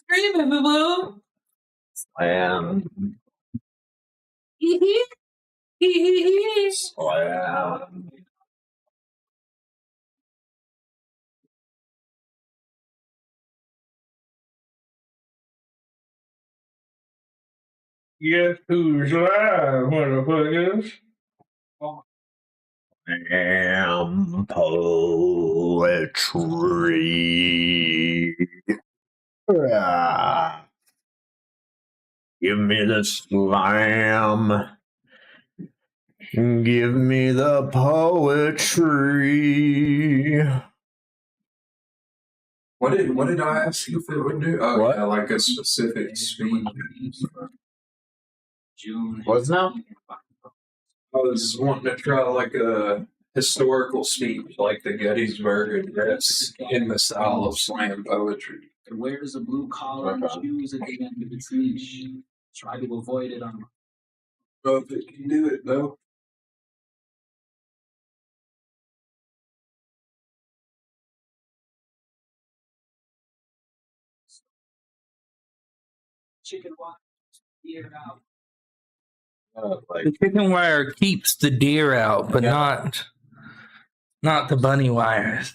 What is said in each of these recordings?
screaming, boo boo. Slam. Slam. Guess who's live, motherfuckers? Slam poetry. Ah. Give me the slam. Give me the poetry. What did I ask you if it would do? Oh, What? yeah, like a specific speed. What's now? I was wanting to try like a historical speech, like the Gettysburg Address, in the style of slam poetry. It wears a blue collar and shoes at the end of its leash. Try to avoid it on. Oh, if it can do it though. Chicken wire, ear out. The chicken wire keeps the deer out, but not the bunny wires.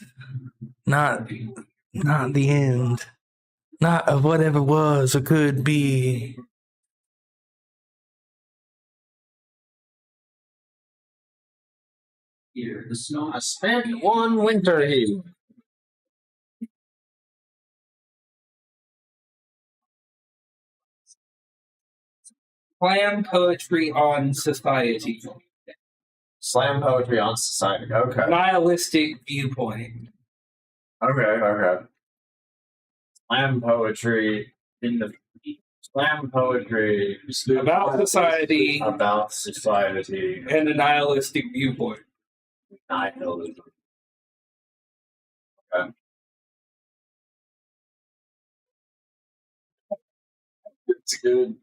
Not the end. Not of whatever was or could be. Here, the snow. I spent one winter here. Slam poetry on society. Slam poetry on society. Okay. Nihilistic viewpoint. Okay. Slam poetry in the slam poetry About society about society and a nihilistic viewpoint. nihilism. Okay. It's good.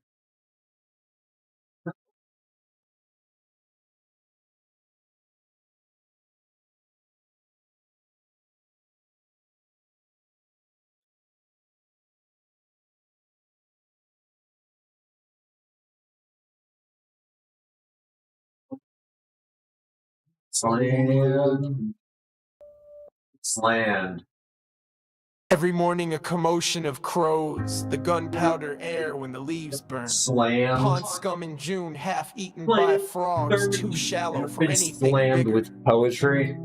Sland. Every morning a commotion of crows, the gunpowder air when the leaves burn. Slammed. Pond scum in June, half eaten by frogs, too shallow for Been anything slammed bigger. with poetry.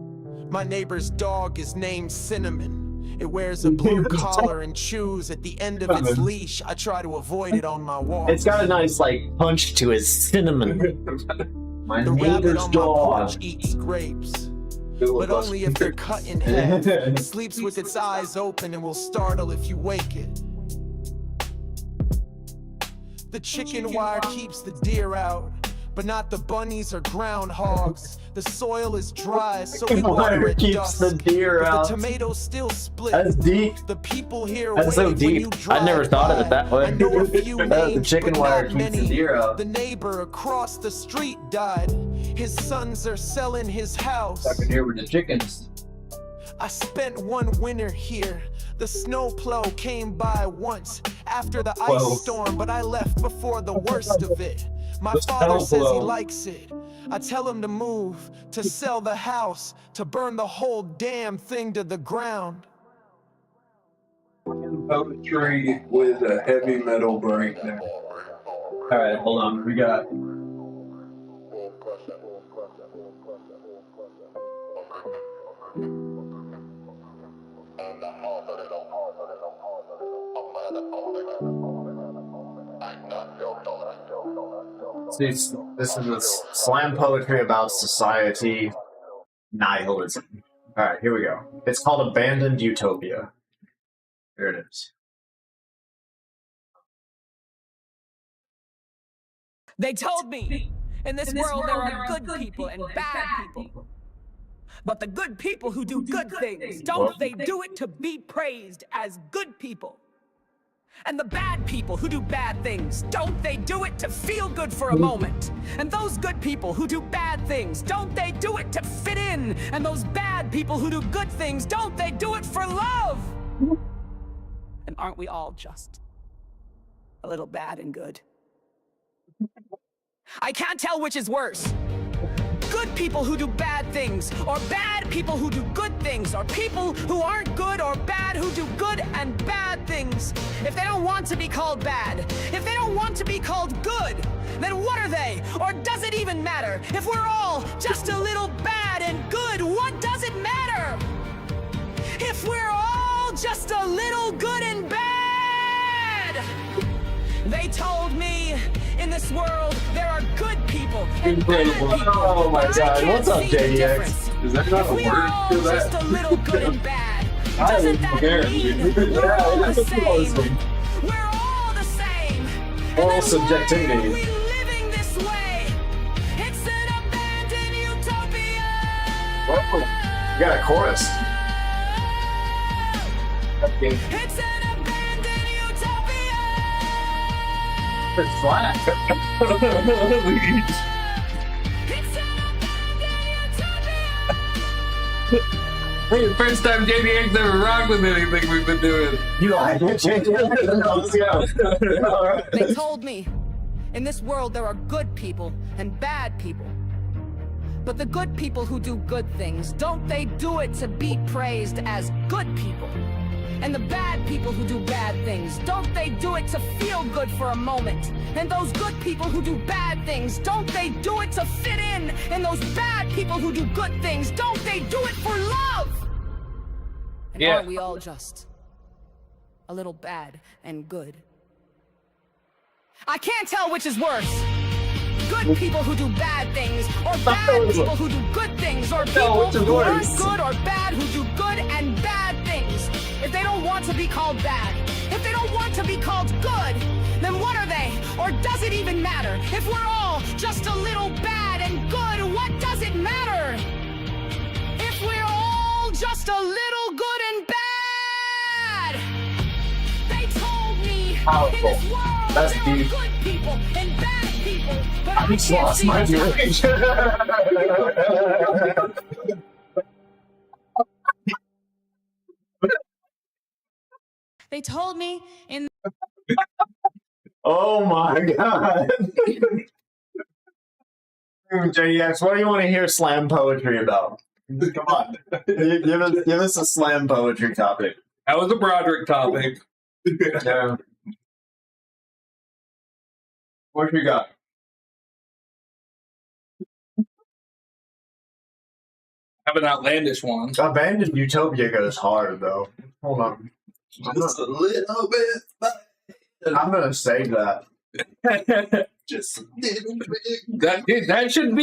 My neighbor's dog is named Cinnamon. It wears a blue collar and chews at the end of its leash. I try to avoid it on my walk. It's got a nice punch to his cinnamon. My The rabbit neighbor's on my dog. porch eats grapes, but only if they're cut in half. It sleeps with its eyes open and will startle if you wake it. The chicken wire keeps the deer out, but not the bunnies or groundhogs. The soil is dry, so we water at keeps dusk, the deer but out. the tomatoes still split. That's deep. The people here That's so wave when deep. you I never drive thought of by. it that way. I know a few The names, chicken but wire not keeps the many. deer out. The neighbor across the street died. His sons are selling his house. Stuck in here with the chickens. I spent one winter here. The snow plow came by once after the ice storm, but I left before the worst of it. My father says he likes it. I tell him to move, to sell the house, to burn the whole damn thing to the ground. Poetry with a heavy metal breakdown. Alright, hold on. We got. This is a slam poetry about society nihilism. Alright, here we go. It's called Abandoned Utopia. Here it is. They told me, in this world there are good people and bad people. But the good people who do good things, don't they do it to be praised as good people? And the bad people who do bad things, don't they do it to feel good for a moment? And those good people who do bad things, don't they do it to fit in? And those bad people who do good things, don't they do it for love? And aren't we all just a little bad and good. I can't tell which is worse. Good people who do bad things, or bad people who do good things, or people who aren't good or bad who do good and bad things. If they don't want to be called bad, if they don't want to be called good, then what are they? Or does it even matter? If we're all just a little bad and good, what does it matter? If we're all just a little good and bad. They told me in this world there are good people and bad people. Oh my but I God, can't what's up, see the JDX? difference. Is that not If a we word are all for just that? a little good and bad, I doesn't don't that care. mean we're all the same? Awesome. We're all the same. And All then subjectivity. why are we living this way? It's an abandoned utopia. Whoa, you got a chorus. It's an abandoned utopia. It's flat. It's an abandoned utopia. First time JDX ever rocked with anything we've been doing. You like it? Let's go. All right. They told me in this world there are good people and bad people. But the good people who do good things, don't they do it to be praised as good people? And the bad people who do bad things, don't they do it to feel good for a moment? And those good people who do bad things, don't they do it to fit in? And those bad people who do good things, don't they do it for love? And Yeah. aren't we all just a little bad and good? I can't tell which is worse. Good people who do bad things, or bad people who do good things, or people which is who aren't worse. good or bad who do good and bad things. If they don't want to be called bad, if they don't want to be called good, then what are they? Or does it even matter? If we're all just a little bad and good, what does it matter? If we're all just a little good and bad. They told me Powerful. in this world That's there deep. are good people and bad people, but I just lost my direction. They told me in Oh my God. JDX, what do you want to hear slam poetry about? Come on. Give us a slam poetry topic. That was a Broderick topic. Yeah. What you got? Have an outlandish one. Abandoned Utopia goes hard, though. Hold on. Just a little bit. I'm going to save that. Just a little bit. That should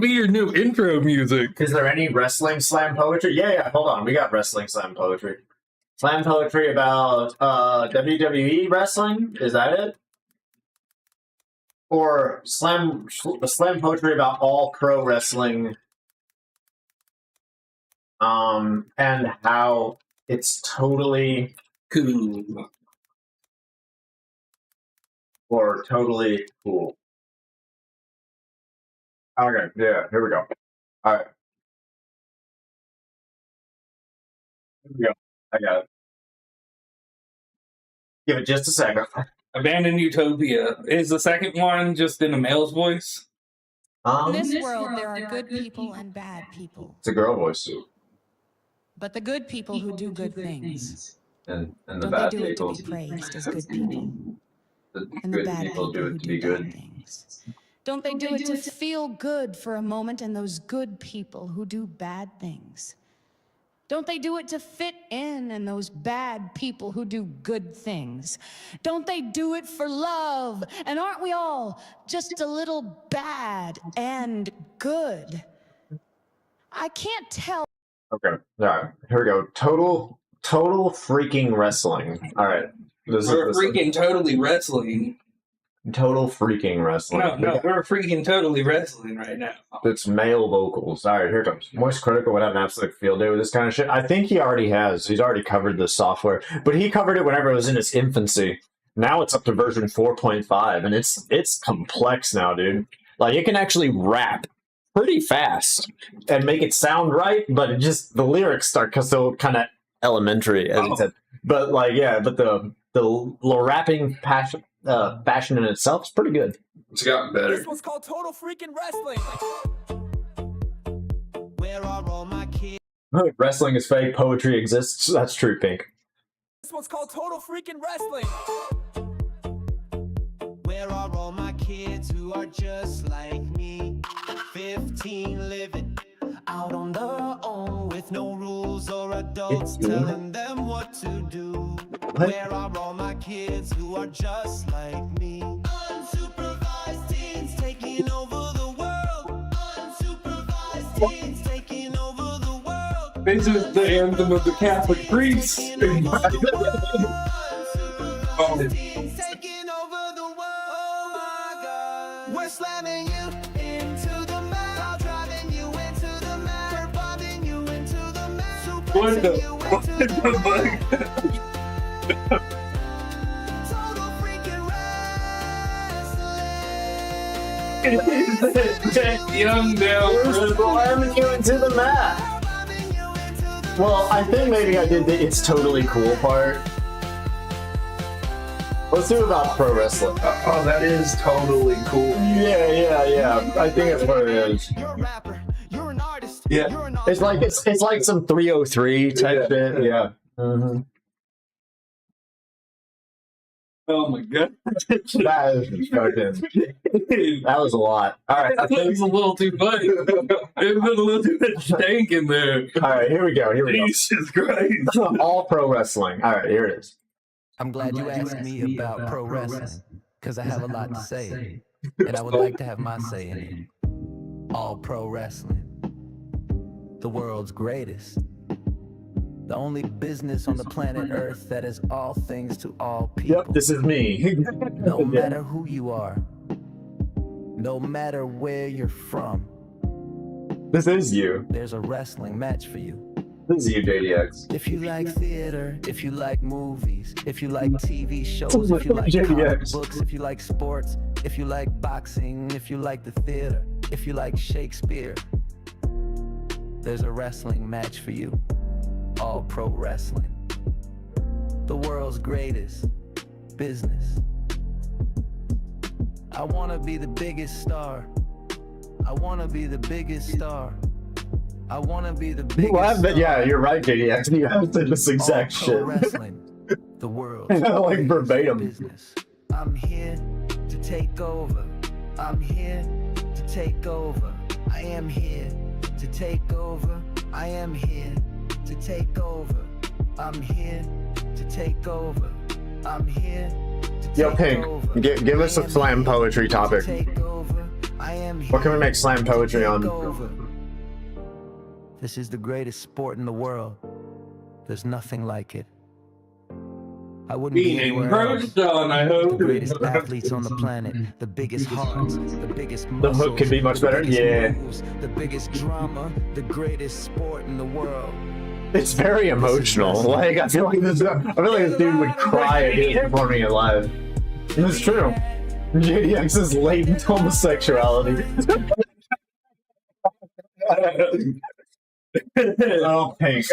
be your new intro music. Is there any wrestling slam poetry? Yeah, hold on. We got wrestling slam poetry. Slam poetry about WWE wrestling? Is that it? Or slam poetry about all pro wrestling, and how it's totally Cool. or totally cool. Okay, yeah, here we go. All right. Here we go. I got it. Give it just a second. Abandoned Utopia. Is the second one just in a male's voice? In this world, there are good people and bad people. It's a girl voice. But the good people who do good things, And the don't bad they do it people. to be praised as good people? The And the good bad people do who it to be bad good. things, don't they do it to feel good for a moment? And those good people who do bad things, don't they do it to fit in? And those bad people who do good things, don't they do it for love? And aren't we all just a little bad and good? I can't tell. Okay. All right. Here we go. Total freaking wrestling. All right. This We're is freaking totally wrestling. total freaking wrestling. No, we're freaking totally wrestling right now. It's male vocals. All right, here it comes. Moist Critical would have an absolute field day with this kind of shit. I think he already has. He's already covered this software, but he covered it whenever it was in its infancy. Now it's up to version 4.5, and it's complex now, dude. Like, it can actually rap pretty fast and make it sound right, but it just the lyrics start so kind of elementary, as it said. But like, yeah, but the rapping passion. fashion in itself is pretty good. It's gotten better. This one's called Total Freaking Wrestling. Where are all my kids? Wrestling is fake, poetry exists. That's true, Pink. This one's called Total Freaking Wrestling. Where are all my kids who are just like me? 15 living out on their own with no rules or adults telling them what to do. Where are all my kids who are just like me? Unsupervised teens taking over the world. Unsupervised teens taking over the world. This is the anthem of the Catholic priests. Unsupervised teens taking over the world. Oh my God. We're slamming you into the mat. Driving you into the mat. We're bombing you into the mat. What the Suplexing you into the mat. Total freaking wrestling. Young down. Slamming you into the mat. Bombing you into the Well, I think maybe I did the "it's totally cool" part. Let's do about pro wrestling. Oh, that is totally cool. Yeah. I think that's what it is. You're a rapper. You're an artist. Yeah. You're an It's like some 303 type Yeah. shit. Yeah. Mm-hmm. Oh my god. That was a lot. All right. I think it was a little too funny. There's been a little too much stank in there. All right. Here we go. Jesus Christ. All pro wrestling. All right. Here it is. I'm glad you asked me about pro wrestling, because I have a lot to say, and I would like to have my say in it. All pro wrestling. The world's greatest. The only business on the planet Earth that is all things to all people. Yep. This is me. No matter who you are, no matter where you're from, This is you. there's a wrestling match for you. This is you, JDX. If you like theater, if you like movies, if you like TV shows, if you like comic JDX. books, if you like sports, if you like boxing, if you like the theater, if you like Shakespeare, there's a wrestling match for you. All pro wrestling. The world's greatest business. I wanna be the biggest star. I wanna be the biggest star. I wanna be the biggest star. Yeah, you're right, JDX. You have said this exact All pro shit. wrestling. The world's Like greatest verbatim. business. I'm here to take over. I'm here to take over. I am here to take over. I am here to take over. I'm here to take over. I'm here to Yo, take Pink, over. give us I a am slam here poetry to topic. take over. I am What can we here make slam to poetry take on? over. This is the greatest sport in the world. There's nothing like it. I wouldn't be Being anywhere else. encroached on, I The hope. greatest athletes on the planet, the biggest hearts, the biggest The muscles, hook could be much the better? biggest Yeah. moves, the biggest drama, the greatest sport in the world. It's very emotional. Like I feel like this dude would cry if he was performing it live. It's true. JDX's latent homosexuality. Oh, Pink.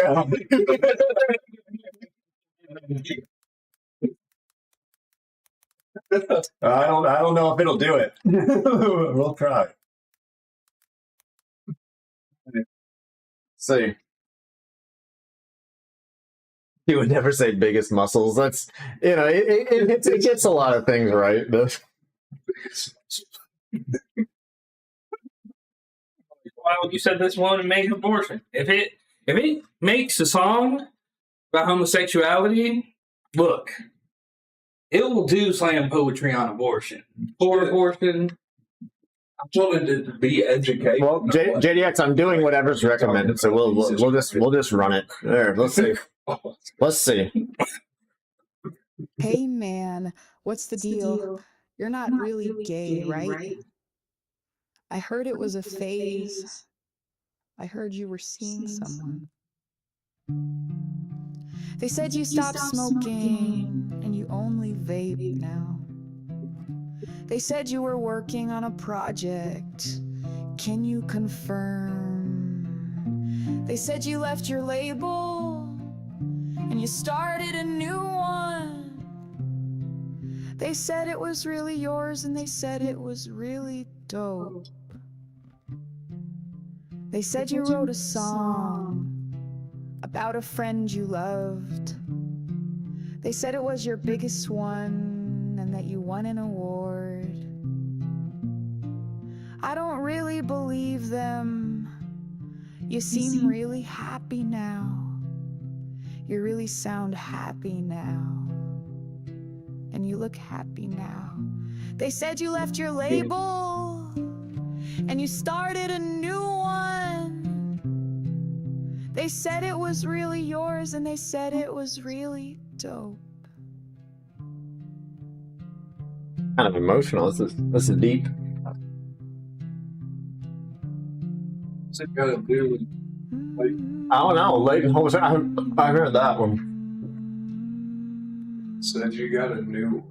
I don't know if it'll do it. We'll try. See. He would never say biggest muscles. That's, it gets a lot of things right. But Why would you said this one and make an abortion? If it makes a song about homosexuality, look, it will do slam poetry on abortion. For abortion. I wanted to be educated. well, JDX, I'm doing whatever's recommended, so we'll just run it. There, let's see. Let's see. Hey man, what's the deal? You're not really gay, right? I heard it was a phase. I heard you were seeing someone. They said you stopped smoking and you only vape now. They said you were working on a project. Can you confirm? They said you left your label and you started a new one. They said it was really yours and they said it was really dope. They said you wrote a song about a friend you loved. They said it was your biggest one and that you won an award. I don't really believe them. You seem really happy now. You really sound happy now. And you look happy now. They said you left your label and you started a new one. They said it was really yours and they said it was really dope. Kind of emotional. This is deep. What's it got to do with I don't know. Late Homes. I heard that one. said you got a new one?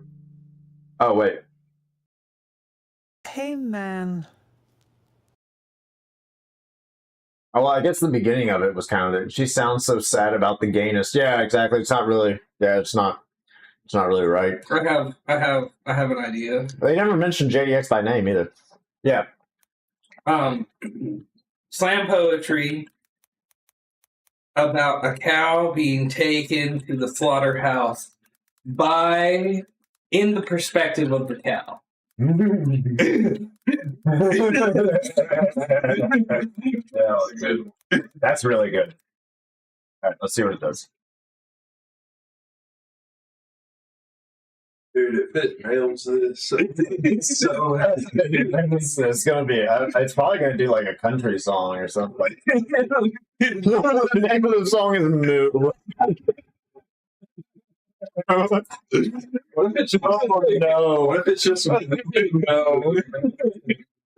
Oh wait. Hey, man. Oh, well, I guess the beginning of it was kind of. She sounds so sad about the gayness. Yeah, exactly. It's not really. Yeah, it's not. It's not really right. I have an idea. They never mentioned JDX by name either. Yeah. Slam poetry about a cow being taken to the slaughterhouse in the perspective of the cow. That's really good. All right, let's see what it does. Dude, if it nails this, it's It's gonna be. It's probably gonna do like a country song or something. The name of the song is Moo. what if it's Oh no! What if it's just no?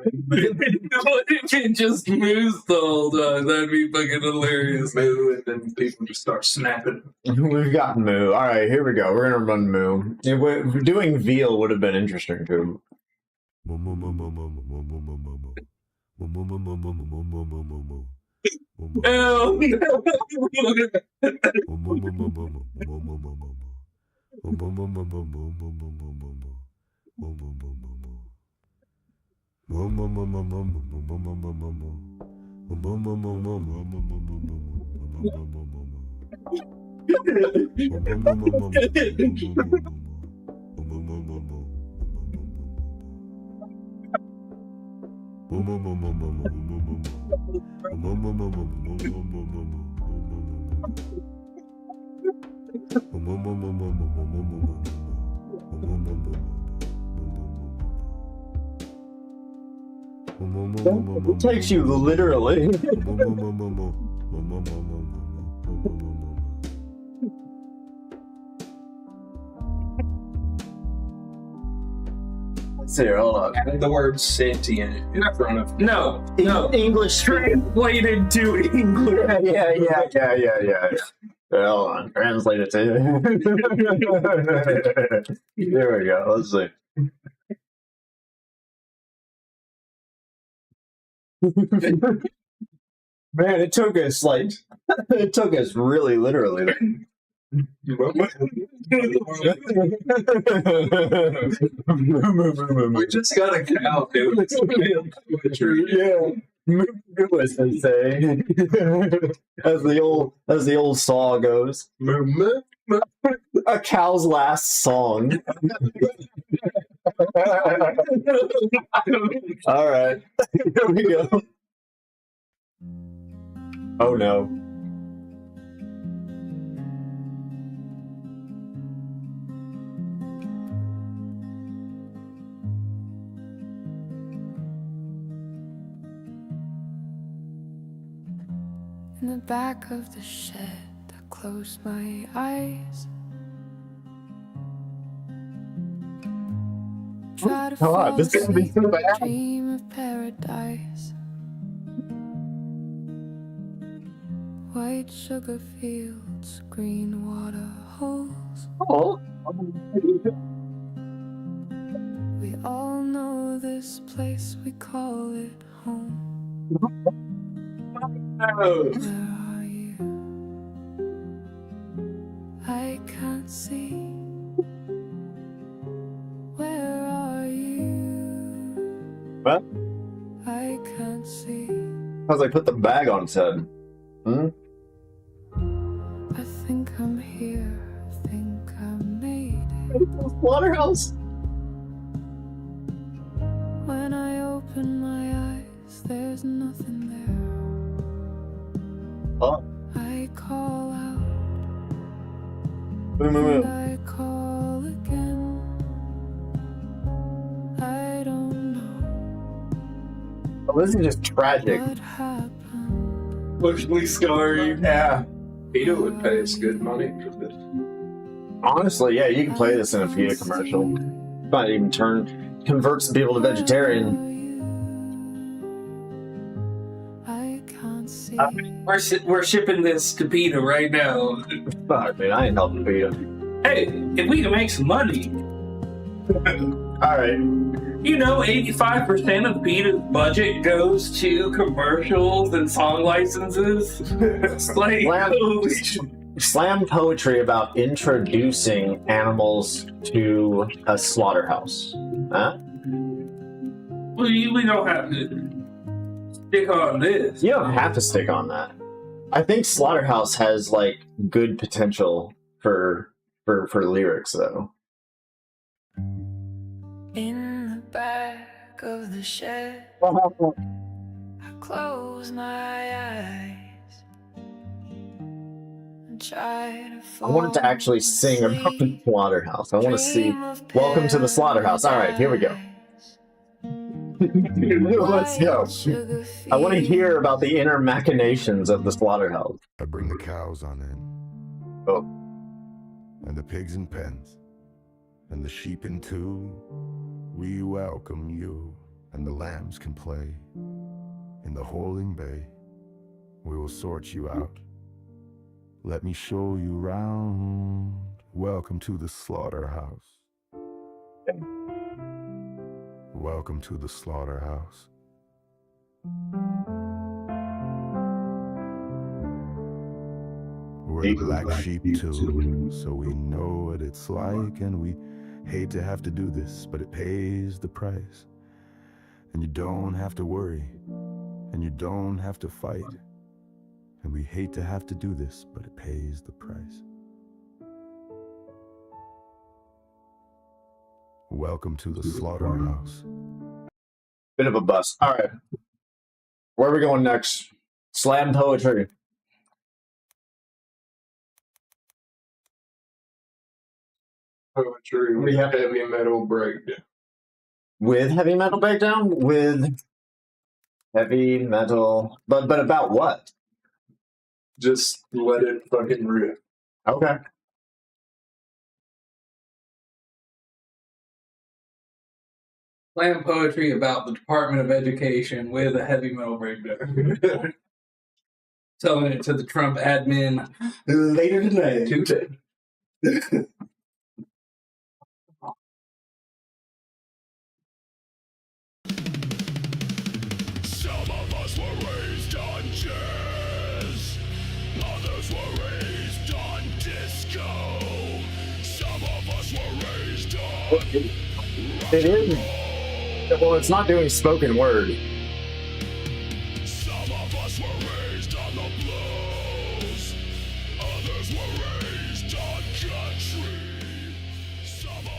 What if it just moves the whole time? That'd be fucking hilarious. Moo, and then people just start snapping. We've got Moo. All right, here we go. We're gonna run Moo. Doing Veal would have been interesting too. It takes you literally. Let's see, hold on. Add the word sentient in front of No. English Translated to English. Yeah. Hold on, translate it to. Here we go. Let's see. Man, it took us really literally. We just got a cow, dude. It's Yeah. As they say. as the old saw goes. A cow's last song. All right. Here we go. Oh no. In the back of the shed, I close my eyes. Try to fall This is gonna be asleep, so bad. dream of paradise. White sugar fields, green water holes. Oh. We all know this place, we call it home. Where are you? I can't see. Because I put the bag on its head. Hmm? I think I'm here. I think I made it. Slaughterhouse. When I open my eyes, there's nothing there. Oh. I call out. Boom, boom, And boom. I call again. I don't know Oh, this is just tragic. what happened. Emotionally scarring. Yeah. Peter would pay us good money for this. Honestly, yeah, you can play this in a PETA commercial. Might even converts people to vegetarian. I can't see. We're shipping this to PETA right now. Fuck, man, I ain't helping PETA. Hey, if we can make some money, Alright. you know, 85% of PETA's budget goes to commercials and song licenses. It's like, holy shit. Slam poetry about introducing animals to a slaughterhouse. Huh? We don't have to stick on this. You don't have to stick on that. I think Slaughterhouse has like good potential for lyrics though. In the back of the shed, I close my eyes and try to I wanted to actually sing about the slaughterhouse. I want to see Welcome to the Slaughterhouse. Alright, here we go. Let's go. I want to hear about the inner machinations of the slaughterhouse. I bring the cows on in. Oh. And the pigs in pens. And the sheep in too. We welcome you. And the lambs can play. In the holding bay. We will sort you out. Let me show you round. Welcome to the slaughterhouse. Welcome to the slaughterhouse. We're the black sheep too, so we know what it's like, and we hate to have to do this, but it pays the price. And you don't have to worry, and you don't have to fight. And we hate to have to do this, but it pays the price. Welcome to the slaughterhouse. Bit of a bust. Alright. Where are we going next? Slam poetry. Poetry with heavy metal breakdown. With heavy metal breakdown? With heavy metal. But about what? Just let it fucking rip. Okay. Slam poetry about the Department of Education with a heavy metal breakdown. Telling it to the Trump admin later tonight. Today. Some of us were raised on jazz, others were raised on disco. Some of us were raised on It is. Well, it's not doing spoken word. Some of us were raised on the blues, others were raised on country.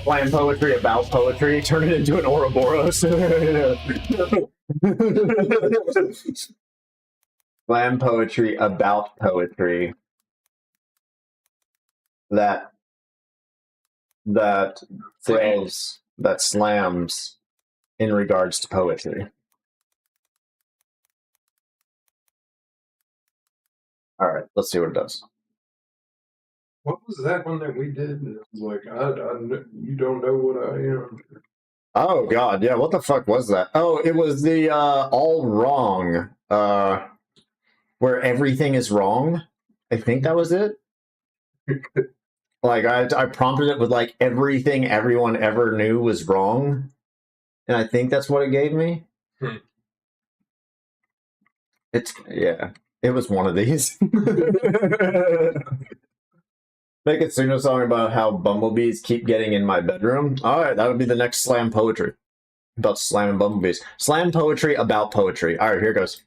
Slam poetry about poetry. Turn it into an Ouroboros. Slam poetry about poetry. That thrills, that slams in regards to poetry. All right, let's see what it does. What was that one that we did? It was like, you don't know what I am. Oh god, yeah, what the fuck was that? Oh, it was the all wrong, where everything is wrong. I think that was it. Like I prompted it with like everything everyone ever knew was wrong. And I think that's what it gave me. It's it was one of these. Make a singer song about how bumblebees keep getting in my bedroom. Alright, that would be the next slam poetry. About slamming bumblebees. Slam poetry about poetry. Alright, here goes.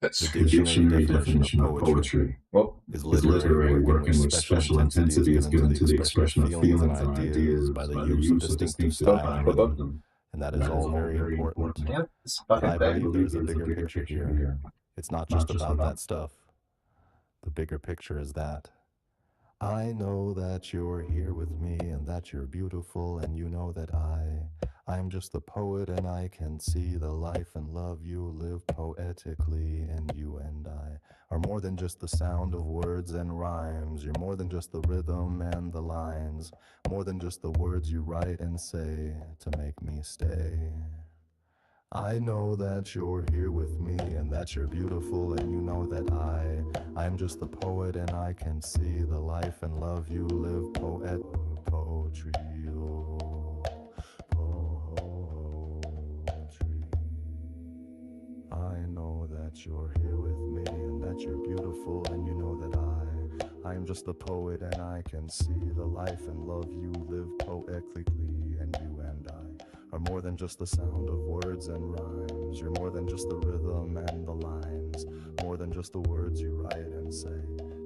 That's The dictionary definition of poetry Well, is literary work in which special intensity is given to the expression of feelings and ideas by the use of distinctive style and rhythm, and that is all very important. yeah, it's But fucking I believe there's a bigger picture here. It's not just about that stuff. The bigger picture is that I know that you're here with me and that you're beautiful, and you know that I'm just the poet and I can see the life and love you live poetically, and you and I are more than just the sound of words and rhymes. You're more than just the rhythm and the lines, more than just the words you write and say to make me stay. I know that you're here with me and that you're beautiful, and you know that I'm just the poet and I can see the life and love you live poetry. Oh, poetry. I know that you're here with me and that you're beautiful, and you know that I'm just the poet and I can see the life and love you live poetically, and you and I are more than just the sound of words and rhymes. You're more than just the rhythm and the lines, more than just the words you write and say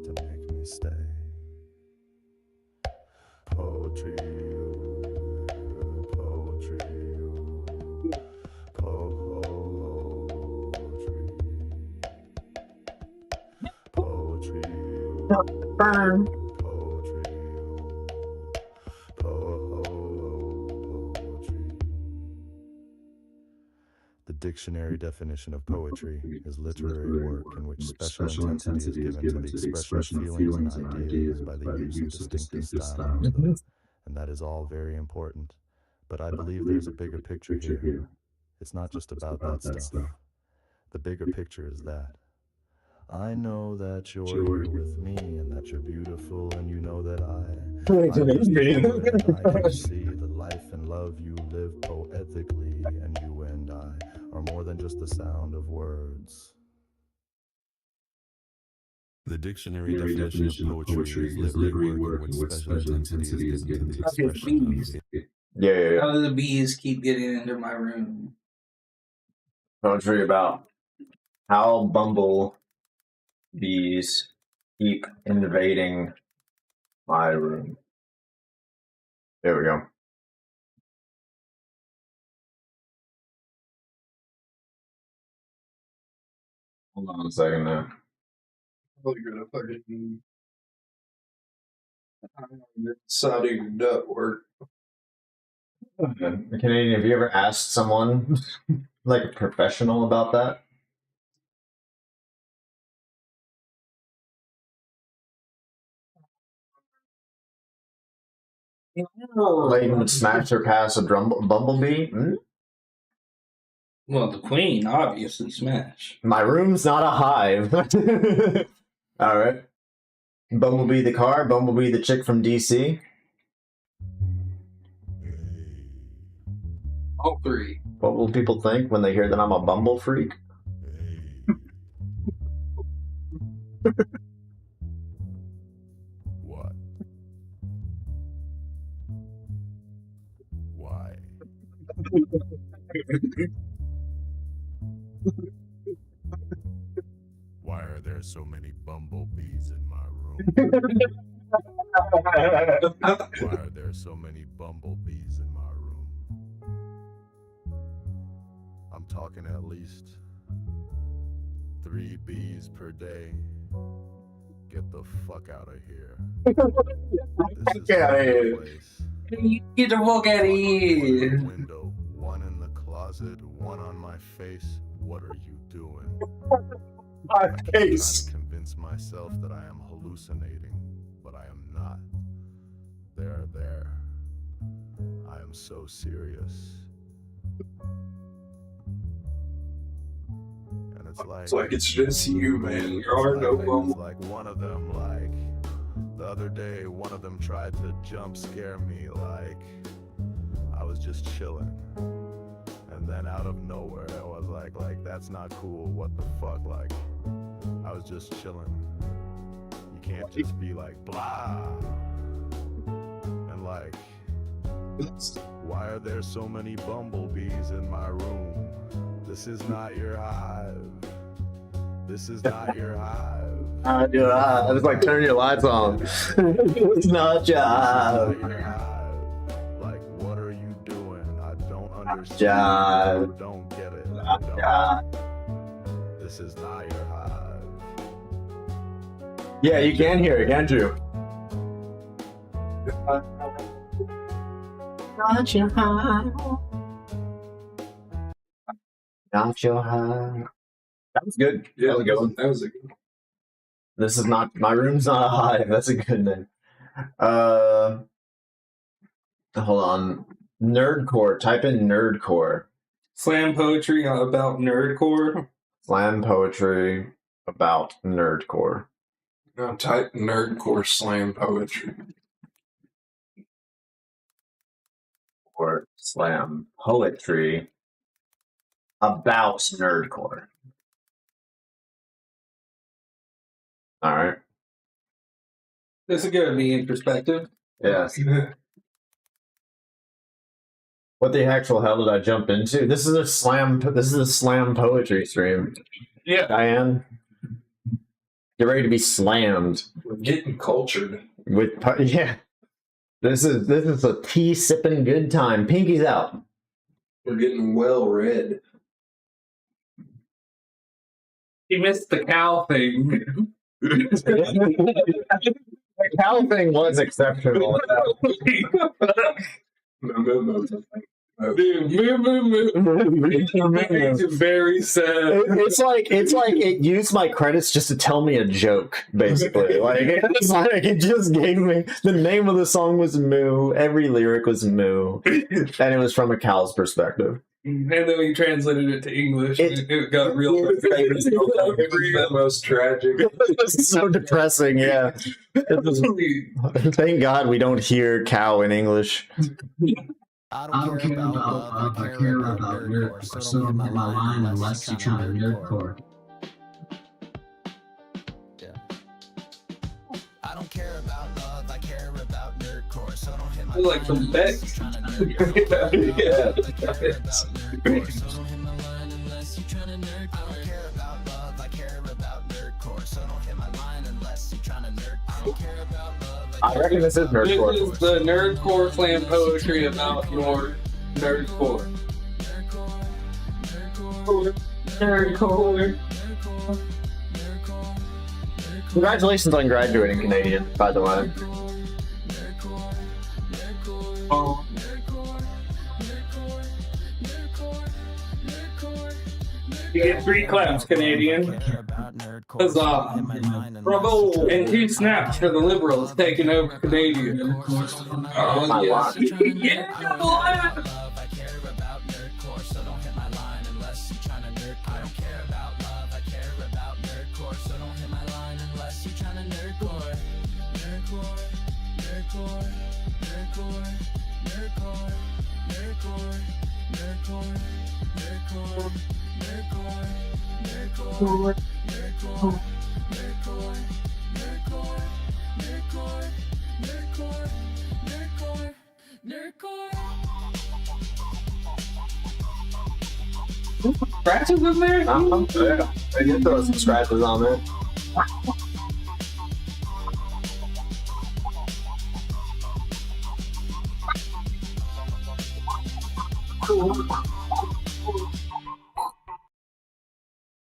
to make me stay. Poetry, poetry, poetry, burn. poetry, poetry. The dictionary definition of poetry is literary work in which special intensity is given to the expression of feelings and ideas by the use of distinctive style and rhythm. And that is all very important. But I believe there's a bigger picture here. It's not just about that stuff. The bigger picture is that I know that you're here with me and that you're beautiful, and you know that I'm just the poet and I can see the life and love you live poetically, and you and I are more than just the sound of words. The dictionary definition of poetry is literary work in which special intensity is given to the expression of Yeah. How do the bees keep getting into my room? Poetry about how bumblebees keep invading my room. There we go. Hold on a second now. You're gonna fucking side of your duck work. Canadian, have you ever asked someone, like a professional, about that? Layton would smash or pass a bumblebee? Hmm? Well, the queen, obviously, smash. My room's not a hive. Alright. Bumblebee the car, Bumblebee the chick from DC. All three. What will people think when they hear that I'm a bumble freak? What? Why? Why are there so many bumblebees in my room? Why are there so many bumblebees in my room? I'm talking at least 3 bees per day. Get the fuck out of here. This is Get outta my here. place. Get the fuck out of One in here. the window, one in the closet, one on my face. What are you doing? My I keep face. trying to convince myself that I am hallucinating, but I am not. They are there. I am so serious. And It's like it's just you, man. There are no It's bumble. like one of them, like the other day, one of them tried to jump scare me, like I was just chilling. And then out of nowhere, I was like that's not cool. What the fuck? Like, I was just chilling. You can't just be like blah. And like, why are there so many bumblebees in my room? This is not your hive. This is not your hive. I was like, turn your lights on. It's not your hive. Your hive. Like, what are you doing? I don't understand. Jive. I don't get it. This is not your hive. Yeah, you can hear it, can't you? Not your hive. Not your hive. That was good. Yeah, that was a good one. That was a good one. This is not my room's not a hive. That's a good name. Hold on. Nerdcore. Type in nerdcore. Slam poetry about nerdcore. Slam poetry about nerdcore. Now type nerdcore slam poetry. Or slam poetry about nerdcore. All right. This is gonna be introspective. Yes. What the actual hell did I jump into? This is a slam poetry stream. Yeah. Diane, get ready to be slammed. We're getting cultured. Yeah. This is a tea sipping good time. Pinky's out. We're getting well read. You missed the cow thing. The cow thing was exceptional. Dude, it's very sad. It's like it used my credits just to tell me a joke, basically. Like it just gave me the name of the song was Moo, every lyric was Moo, and it was from a cow's perspective. And then we translated it to English. It got real. The most tragic. It's so depressing. Yeah. Thank God we don't hear cow in English. I don't care about love, I care about nerdcore, so don't hit my line unless you try to nerdcore. Yeah. I don't care about love, I care about nerdcore, so don't hit my line like some Beck. Yeah. I reckon this is nerdcore. This is the nerdcore slam poetry about your nerdcore. Nerdcore. Congratulations on graduating, Canadian, by the way. Oh. You get 3 claps, Canadian. Huzzah. Bravo! And 2 snaps for the Liberals taking over Canadian. Oh my God. Yeah, scratches in there? Yeah. I can throw some scratches on there.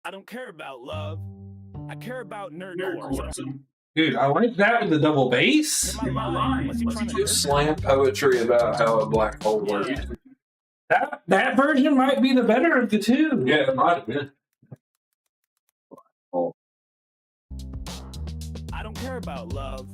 I don't care about love. I care about nerdcore. Dude, I like that with the double bass. Do slam poetry about how a black hole works. That version might be the better of the two. Yeah, it might have been. I don't care about love.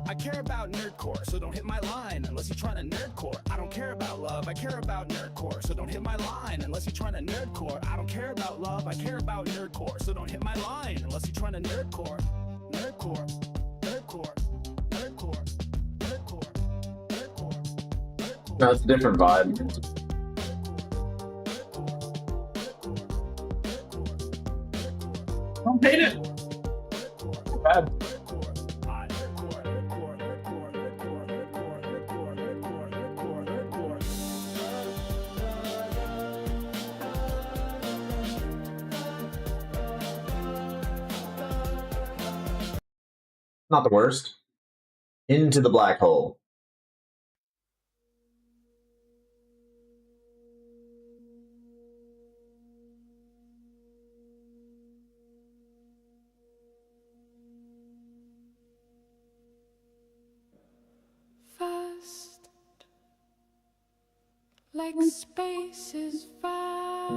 I care about nerdcore, so don't hit my line unless you're trying to nerdcore. I don't care about love, I care about nerdcore, so don't hit my line unless you're trying to nerdcore. I don't care about love, I care about nerdcore, so don't hit my line unless you're trying to nerdcore. Nerdcore, nerdcore, nerdcore, nerdcore, nerdcore, nerdcore. No, it's a different vibe. Don't hate it. Bad. Not the worst. Into the black hole. Fast, like space is fast.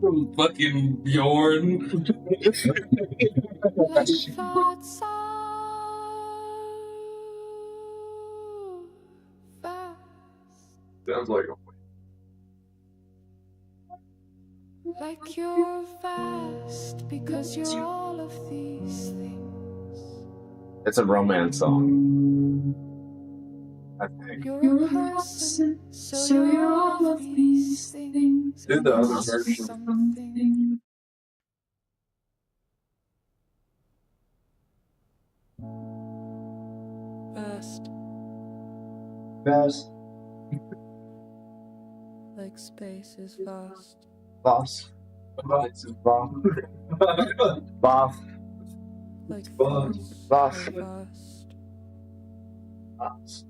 Some fucking Bjorn. Like thoughts are fast. Sounds like a Like you're fast because you're all of these things. It's a romance song. I think. You're a person, so you're all of these things. Did the other It's version. something. Fast, Fast. like space is vast. Boss. Boss. Boss. Like Fast. thoughts Fast. are vast. Boss.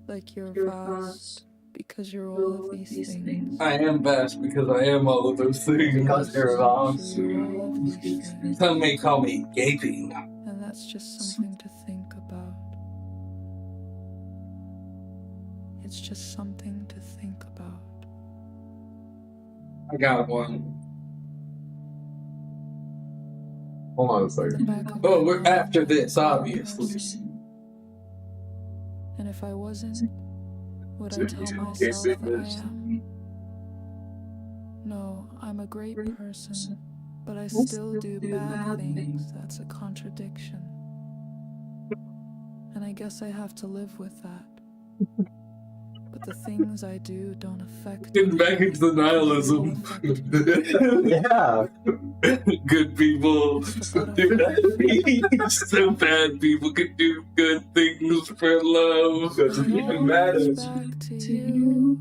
Like you're vast because you're all of these things. I am vast because I am all of those things. Because they're vast. So you're all of these things. Some may call me gaping. And that's just something to think about. It's just something to think about. I got one. Hold on a The second. back of Oh, my we're mind, after this, I'm a obviously. person. And if I wasn't, would I Did tell you myself guess it that I was? am? No, I'm a great person, but I still do bad things. That's a contradiction. And I guess I have to live with that. But the things I do don't affect Getting me. back into the nihilism. Yeah. Good people It's the do bad things. So bad people can do good things for love. Doesn't It even all matter. goes back to you.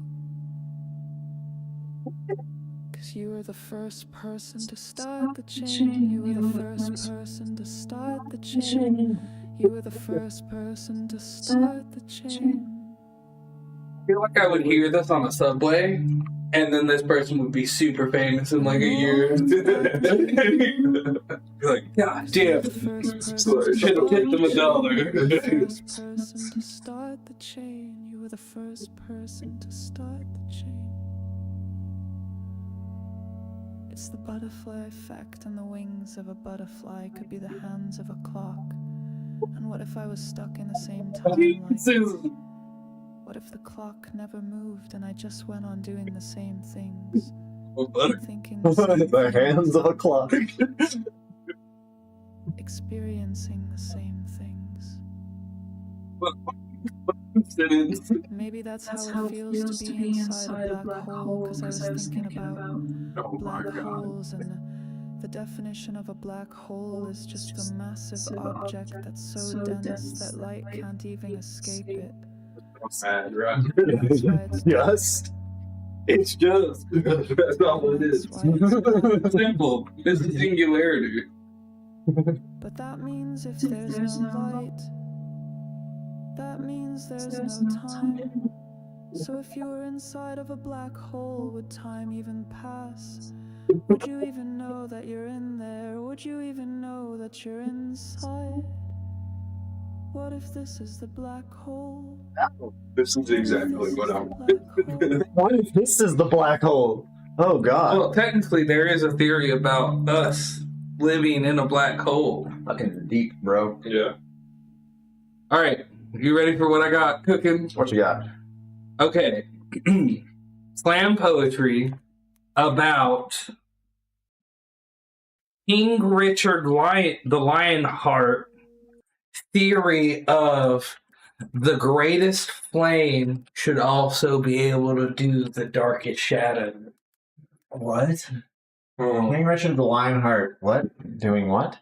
'Cause you were the first person to start the chain. You were the first person to start the chain. You were the first person to start the chain. I feel like I would hear this on a subway, and then this person would be super famous in like a year. Be like, God damn, The first person should have tipped him $1. the first person to start the chain. You were the first person to start the chain. It's the butterfly effect, and the wings of a butterfly could be the hands of a clock. And what if I was stuck in the same timeline? What if the clock never moved and I just went on doing the same things? Thinking the same The hands things, of a clock. experiencing the same things. Maybe that's how it feels to be inside a black hole, because I was thinking about Oh my black god. holes, and the definition of a black hole is just a massive object that's so dense that light can't even escape it. Sad, right? That's why it's Yes. It's just That's all it is. That's why it's black. simple. It's a singularity. But that means if there's no light, that means there's no time. So if you were inside of a black hole, would time even pass? Would you even know that you're in there? Would you even know that you're inside? What if this is the black hole? This is exactly what I want. What if this is the black hole? Oh god. Well, technically, there is a theory about us living in a black hole. Fucking deep, bro. Yeah. All right, you ready for what I got cooking? What you got? Okay. Slam poetry about King Richard the Lionheart theory of the greatest flame should also be able to do the darkest shadow. What? Oh, King Richard the Lionheart. What? Doing what?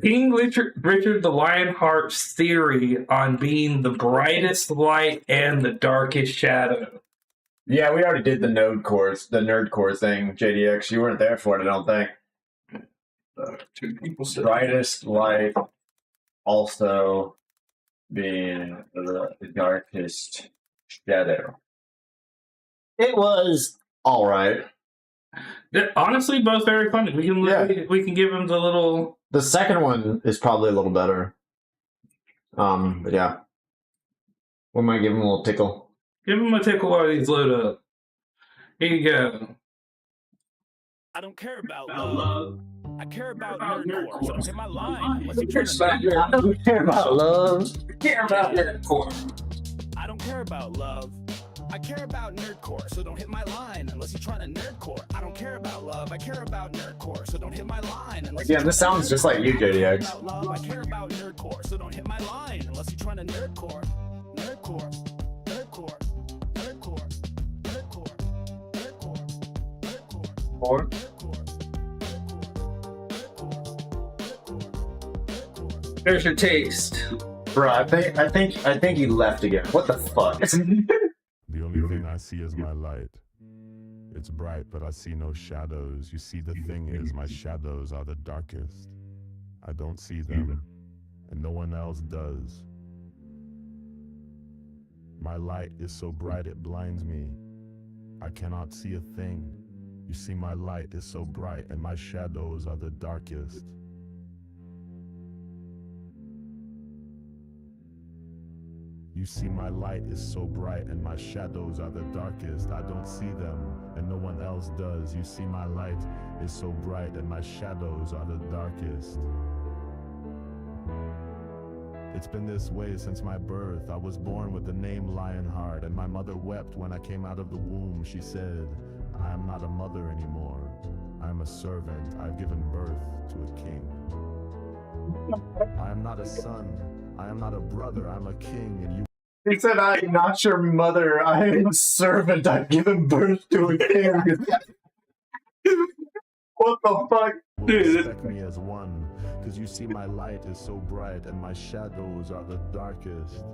King Richard the Lionheart's theory on being the brightest light and the darkest shadow. Yeah, we already did the nerd core thing, JDX. You weren't there for it, I don't think. Two people said Brightest light also being the darkest shadow. It was all right. Honestly, both very funny. We can give him the little. The second one is probably a little better. But yeah, we might give him a little tickle. Give him a tickle while these load up. Here you go. I don't care about love. I care about nerdcore. So don't hit my line unless you're trying to I don't care about love. care about nerdcore. I don't care about love. I care about nerdcore, so don't hit my line unless you're trying to nerdcore. I don't care about love. I care about nerdcore, so don't hit my line unless Again, this sounds just like you, JDX. I care about nerdcore, so don't hit my line unless you're trying to nerdcore. Nerdcore. Nerdcore. Nerdcore. Nerdcore. Nerdcore. Nerdcore. Or There's your taste. bro, I think he left again. What the fuck? The only thing I see is my light. It's bright, but I see no shadows. You see, the thing is, my shadows are the darkest. I don't see them, and no one else does. My light is so bright it blinds me. I cannot see a thing. You see, my light is so bright, and my shadows are the darkest. You see, my light is so bright and my shadows are the darkest. I don't see them and no one else does. You see, my light is so bright and my shadows are the darkest. It's been this way since my birth. I was born with the name Lionheart, and my mother wept when I came out of the womb. She said, I am not a mother anymore. I am a servant. I've given birth to a king. I am not a son. I am not a brother, I'm a king, and you. He said, I am not your mother, I am a servant, I've given birth to a king. What the fuck? Respect me as one, because you see, my light is so bright and my shadows are the darkest.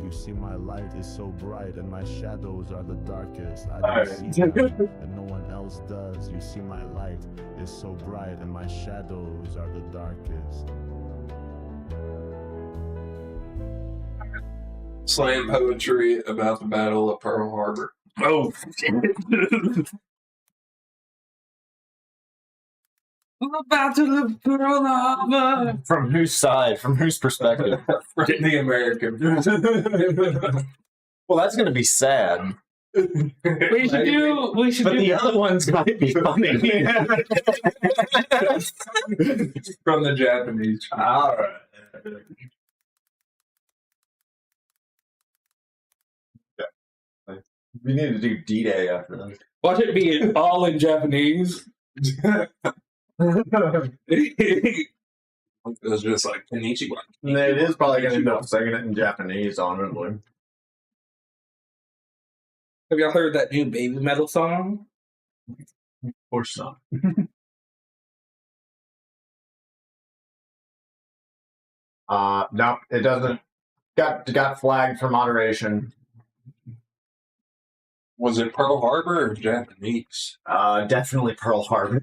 You see, my light is so bright and my shadows are the darkest. I don't see them and no one else does. You see, my light is so bright and my shadows are the darkest. Slam poetry about the Battle of Pearl Harbor. Oh, Battle of Pearl Harbor. From whose side? From whose perspective? From the American. Well, that's gonna be sad. We should do. But the other ones might be funny. From the Japanese. All right. We need to do D-Day after this. Watch it be all in Japanese. It was just like Konnichiwa. It is probably going to end up singing it in Japanese, honestly. Have y'all heard that new Baby Metal song? Of course not. No, it doesn't. Got flagged for moderation. Was it Pearl Harbor or Japanese? Definitely Pearl Harbor.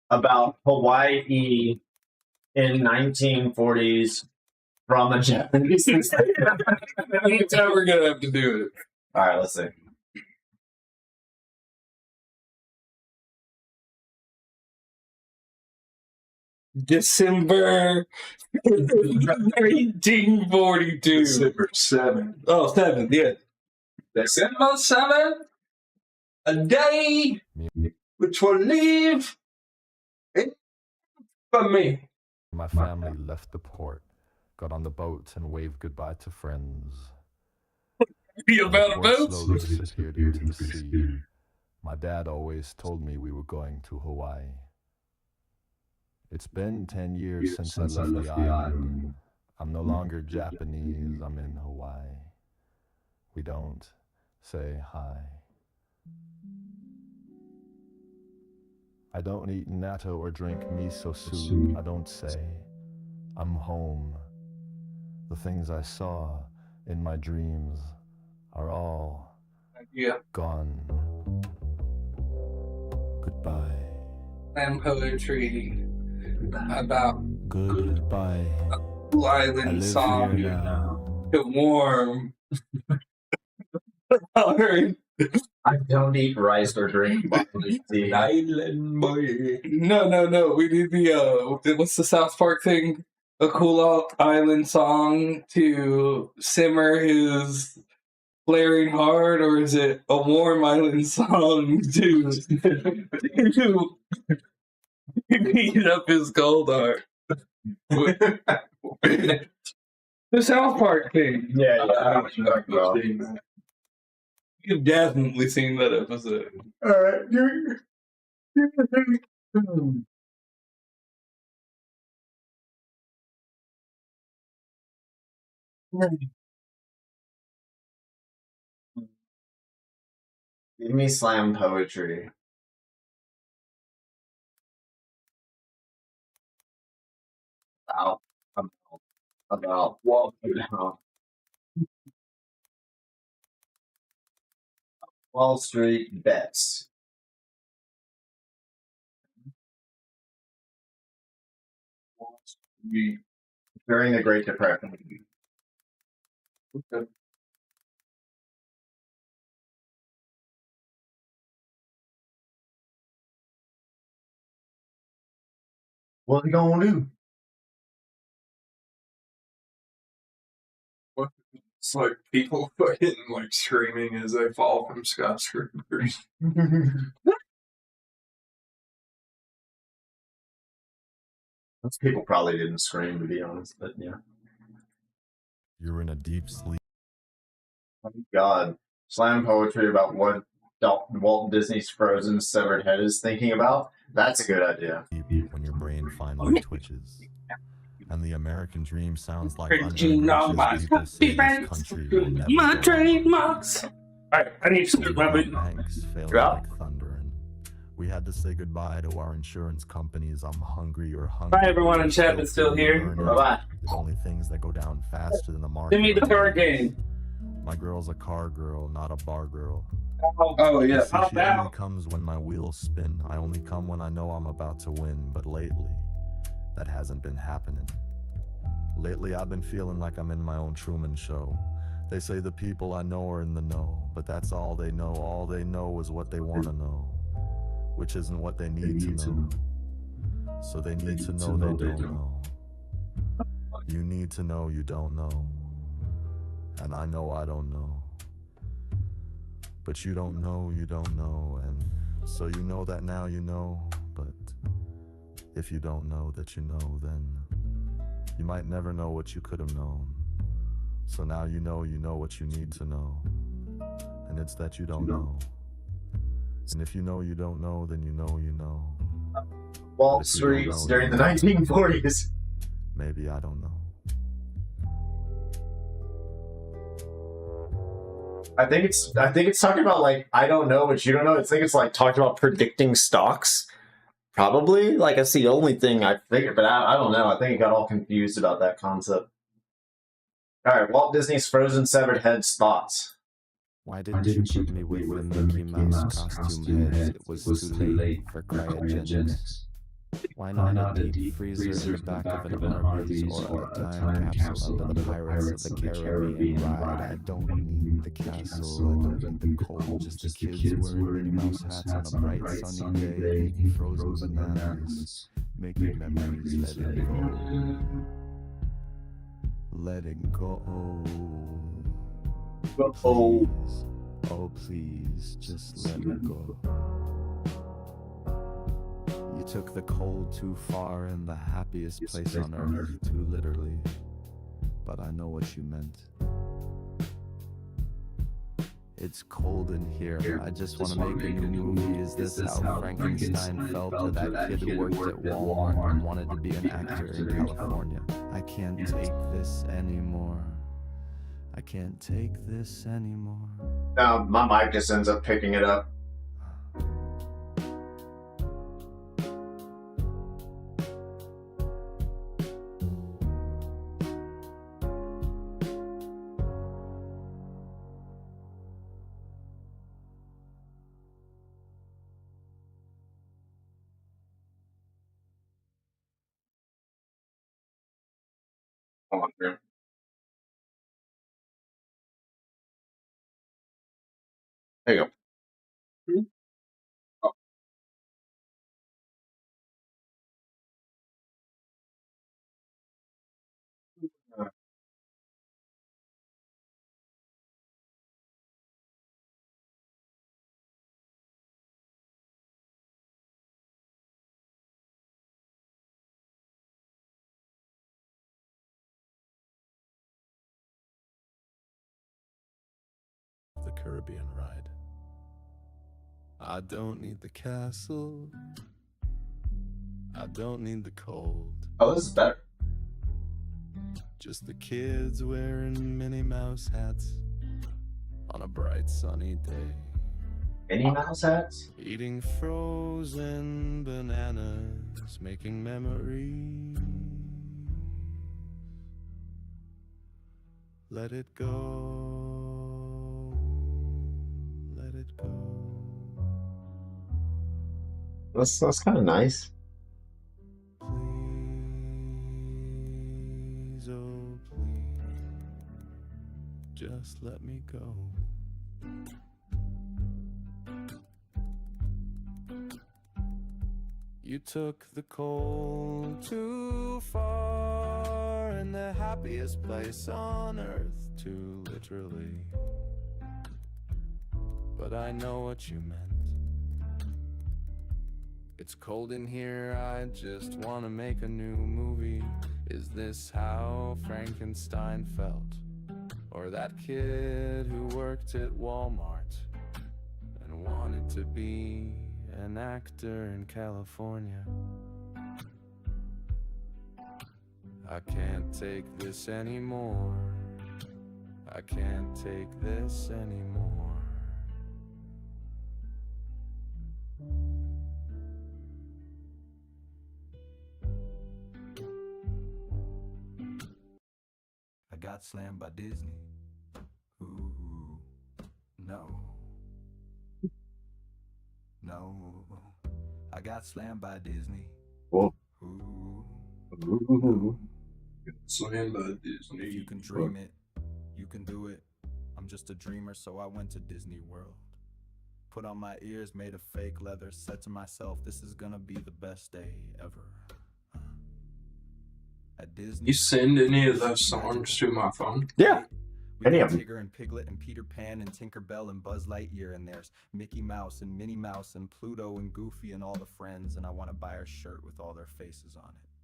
About Hawaii in 1940s from a Japanese. Anytime we're gonna have to do it. All right, let's see. December 1942. December 7th. Oh, 7th, yeah. December 7th, a day which will live for me. My family left the port, got on the boat, and waved goodbye to friends. You about a boat? Slowly disappeared into the sea. My dad always told me we were going to Hawaii. It's been 10 years since I left the island. I'm no longer Japanese, I'm in Hawaii. We don't say hi. I don't eat natto or drink miso soup. I don't say, I'm home. The things I saw in my dreams are all gone. Goodbye. Slam poetry about Goodbye. Blue I Island live song here now. to warm. Alright. I don't eat rice or drink barley tea. Island boy. No. We did the what's the South Park thing? A cool island song to simmer his flaring heart, or is it a warm island song to heat up his cold heart? The South Park thing. Yeah. You've definitely seen that episode. Alright, give me slam poetry. About Wall Street bets. During the Great Depression. Okay. What you gonna do? It's like people fucking like screaming as they fall from skyscrapers. Those people probably didn't scream, to be honest, but yeah. You're in a deep sleep. Oh God. Slam poetry about what Walt Disney's frozen severed head is thinking about? That's a good idea. When your brain finally twitches. And the American dream sounds like Cringing on my people say this country will never my go. trademarks. Alright, I need to start my bit. Banks failing Yeah. like thunder, and we had to say goodbye to our insurance companies. I'm hungry or hungry. Bye, everyone in chat that's still here. Bye-bye. The only things that go down faster than the market. Send me the hurricane. My girl's a car girl, not a bar girl. Oh yeah, See, pop she only out. comes when my wheels spin. I only come when I know I'm about to win. But lately, that hasn't been happening. Lately, I've been feeling like I'm in my own Truman Show. They say the people I know are in the know, but that's all they know. All they know is what they want to know, which isn't what they need to know. So they need to know they don't know. You need to know you don't know. And I know I don't know. But you don't know you don't know. And so you know that now you know. But if you don't know that you know, then you might never know what you could have known. So now you know what you need to know. And it's that you don't know. And if you know you don't know, then you know you know. Wall Street during the 1940s. Maybe I don't know. I think it's talking about like I don't know, but you don't know. I think it's like talking about predicting stocks. Probably, like that's the only thing I figured, but I don't know. I think I got all confused about that concept. All right, Walt Disney's frozen severed head's thoughts. Why didn't you put me with the Mickey Mouse costume heads? It was too late for cryogenics. Why not a deep freezer in the back of an Arby's or a time capsule under the Pirates of the Caribbean ride? I don't need the castle, I don't need the cold, just the kids wearing Mickey Mouse hats on a bright sunny day, eating frozen bananas, making memories, let it go. Let it go. Please. Oh please, just let it go. You took the cold too far in the happiest place on earth, too literally. But I know what you meant. It's cold in here. I just want to make a new movie. Is this how Frankenstein felt, or that kid who worked at Walmart and wanted to be an actor in California? I can't take this anymore. I can't take this anymore. My mic just ends up picking it up. Hold on here. There you go. Oh. The Caribbean ride. I don't need the castle. I don't need the cold. Oh, this is better. Just the kids wearing Minnie Mouse hats on a bright sunny day. Minnie Mouse hats? Eating frozen bananas, making memories. Let it go. Let it go. That's kind of nice. Please, oh please, just let me go. You took the cold too far, in the happiest place on earth, too literally. But I know what you meant. It's cold in here, I just wanna make a new movie. Is this how Frankenstein felt? Or that kid who worked at Walmart and wanted to be an actor in California? I can't take this anymore. I can't take this anymore. I got slammed by Disney. Ooh, no. No. I got slammed by Disney. Whoa. Ooh. Ooh. Slammed by Disney. If you can dream it, you can do it. I'm just a dreamer, so I went to Disney World. Put on my ears made of fake leather, said to myself, this is gonna be the best day ever. At Disney. You send any of those songs to my phone? Yeah. We Any got of them. Tigger and Piglet and Peter Pan and Tinkerbell and Buzz Lightyear, and there's Mickey Mouse and Minnie Mouse and Pluto and Goofy and all the friends, and I want to buy a shirt with all their faces on it.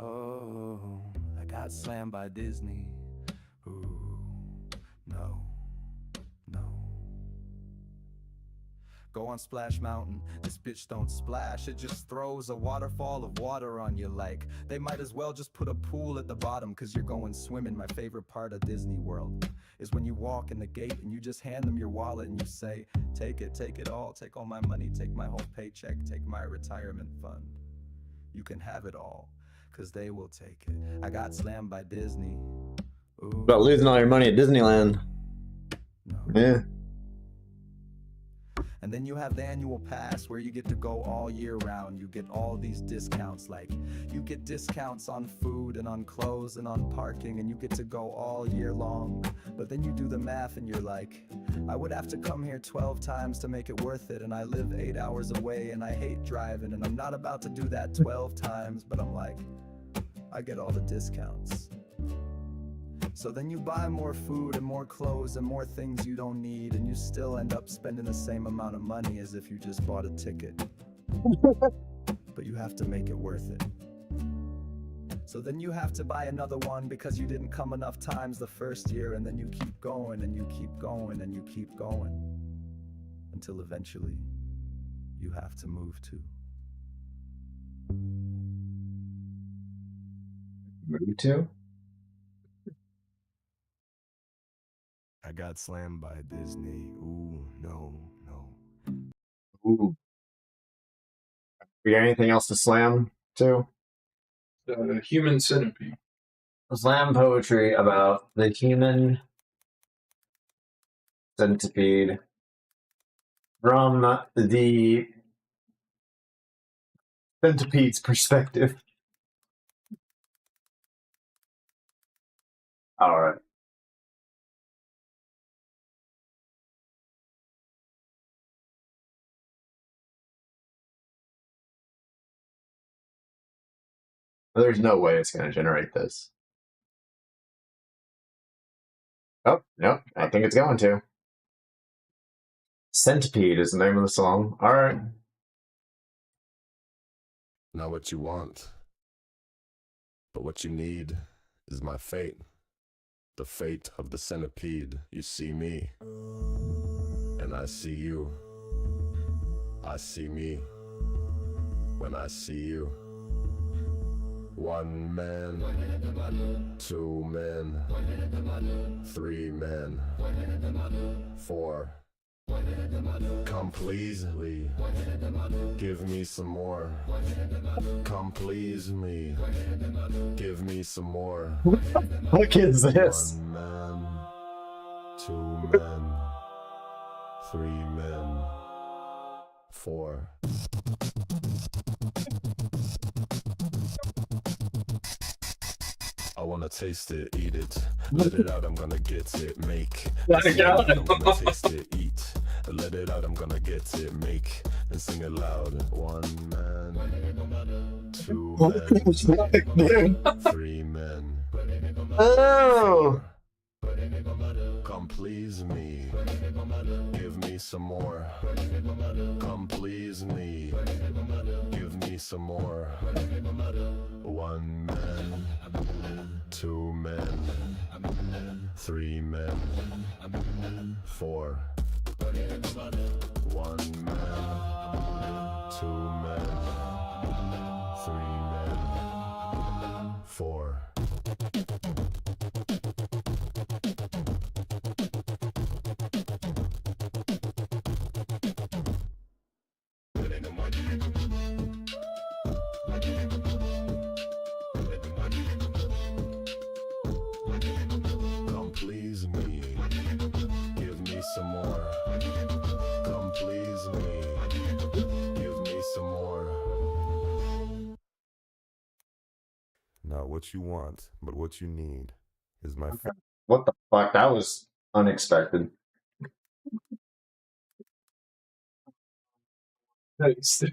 Oh, I got slammed by Disney. Ooh, no, no. Go on Splash Mountain, this bitch don't splash. It just throws a waterfall of water on you like they might as well just put a pool at the bottom, cause you're going swimming. My favorite part of Disney World is when you walk in the gate and you just hand them your wallet and you say, take it all, take all my money, take my whole paycheck, take my retirement fund. You can have it all, cause they will take it. I got slammed by Disney. Ooh, About losing all your money at Disneyland. no. Yeah. And then you have the annual pass where you get to go all year round. You get all these discounts, like you get discounts on food and on clothes and on parking, and you get to go all year long. But then you do the math and you're like, I would have to come here 12 times to make it worth it, and I live 8 hours away and I hate driving, and I'm not about to do that 12 times, but I'm like, I get all the discounts. So then you buy more food and more clothes and more things you don't need, and you still end up spending the same amount of money as if you just bought a ticket. But you have to make it worth it. So then you have to buy another one because you didn't come enough times the first year, and then you keep going and you keep going and you keep going until eventually you have to move too. Move to? I got slammed by Disney. Ooh, no, no. Ooh. We got anything else to slam to? Human Centipede. Slam poetry about the human centipede from the centipede's perspective. All right. There's no way it's going to generate this. Oh, no, I think it's going to. Centipede is the name of the song. All right. Not what you want, but what you need is my fate. The fate of the centipede. You see me, and I see you. I see me when I see you. One man, two men, three men, four. Come please me, give me some more. Come please me, give me some more. What is this? One man, two men, three men, four. I wanna taste it, eat it, let it out, I'm gonna get it, make. Let it out. I'm gonna taste it, eat, let it out, I'm gonna get it, make, and sing it loud. One man, two men, three men. Oh! Come please me, give me some more. Come please me, give me some more. One man, two men, three men, four. One man, two men, three men, four. Come please me, give me some more. Come please me, give me some more. Not what you want, but what you need is my friend. What the fuck? That was unexpected. Nice.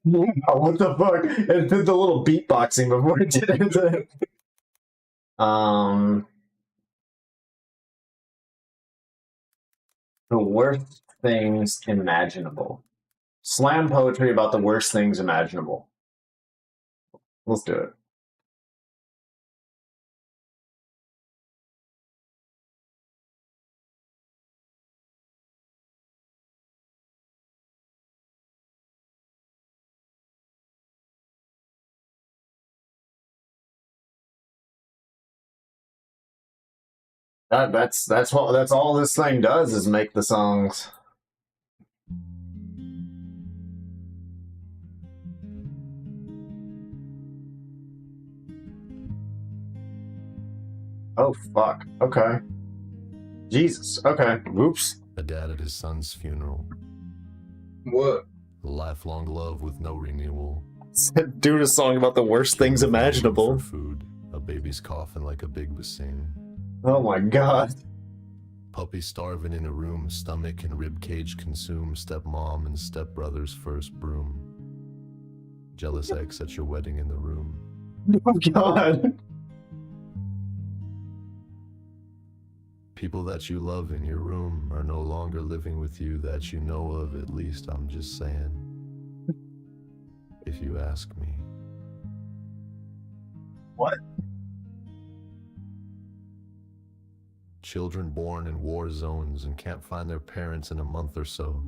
What the fuck? It did the little beatboxing before it did it. The worst things imaginable. Slam poetry about the worst things imaginable. Let's do it. That's all this thing does is make the songs. Oh fuck. Okay. Jesus. Okay. Oops. A dad at his son's funeral. What? A lifelong love with no renewal. Dude, a song about the worst things imaginable. For food. A baby's coughing like a big bassoon. Oh my god. Puppy starving in a room, stomach and rib cage consume. Stepmom and stepbrother's first broom. Jealous ex at your wedding in the room. Oh god. People that you love in your room are no longer living with you that you know of, at least I'm just saying. If you ask me. What? Children born in war zones and can't find their parents in a month or so.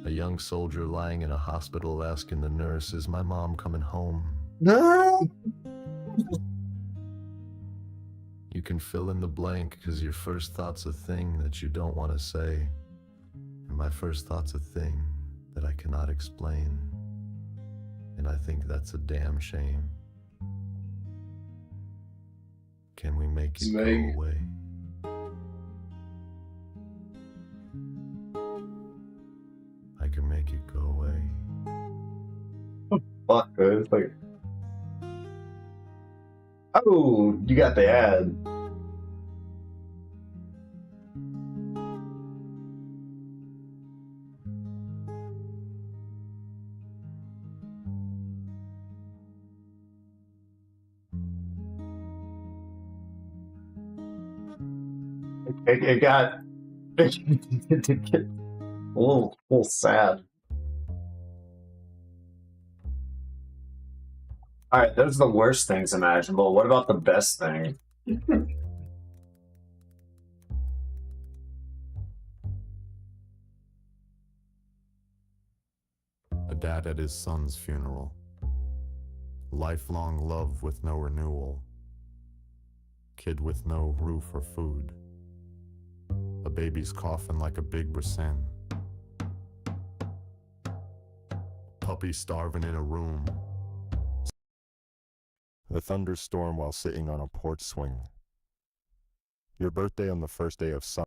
A young soldier lying in a hospital asking the nurse, is my mom coming home? No. You can fill in the blank because your first thought's a thing that you don't want to say. And my first thought's a thing that I cannot explain. And I think that's a damn shame. Can we make it go away? I can make it go away. Fuck, dude. It's like... Oh, you got the ad. It got a little sad. All right, those are the worst things imaginable. What about the best thing? A dad at his son's funeral. Lifelong love with no renewal. Kid with no roof or food. A baby's coughing like a big Brissin. Puppy starving in a room. A thunderstorm while sitting on a porch swing. Your birthday on the first day of summer.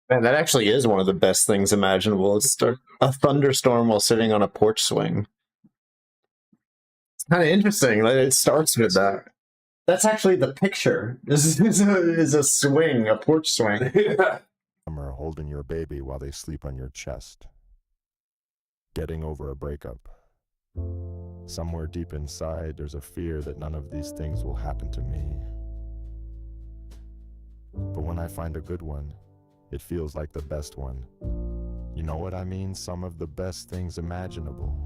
Man, that actually is one of the best things imaginable. It's a thunderstorm while sitting on a porch swing. It's kind of interesting that it starts with that. That's actually the picture. This is a swing, a porch swing. Summer holding your baby while they sleep on your chest. Getting over a breakup. Somewhere deep inside, there's a fear that none of these things will happen to me. But when I find a good one, it feels like the best one. You know what I mean? Some of the best things imaginable.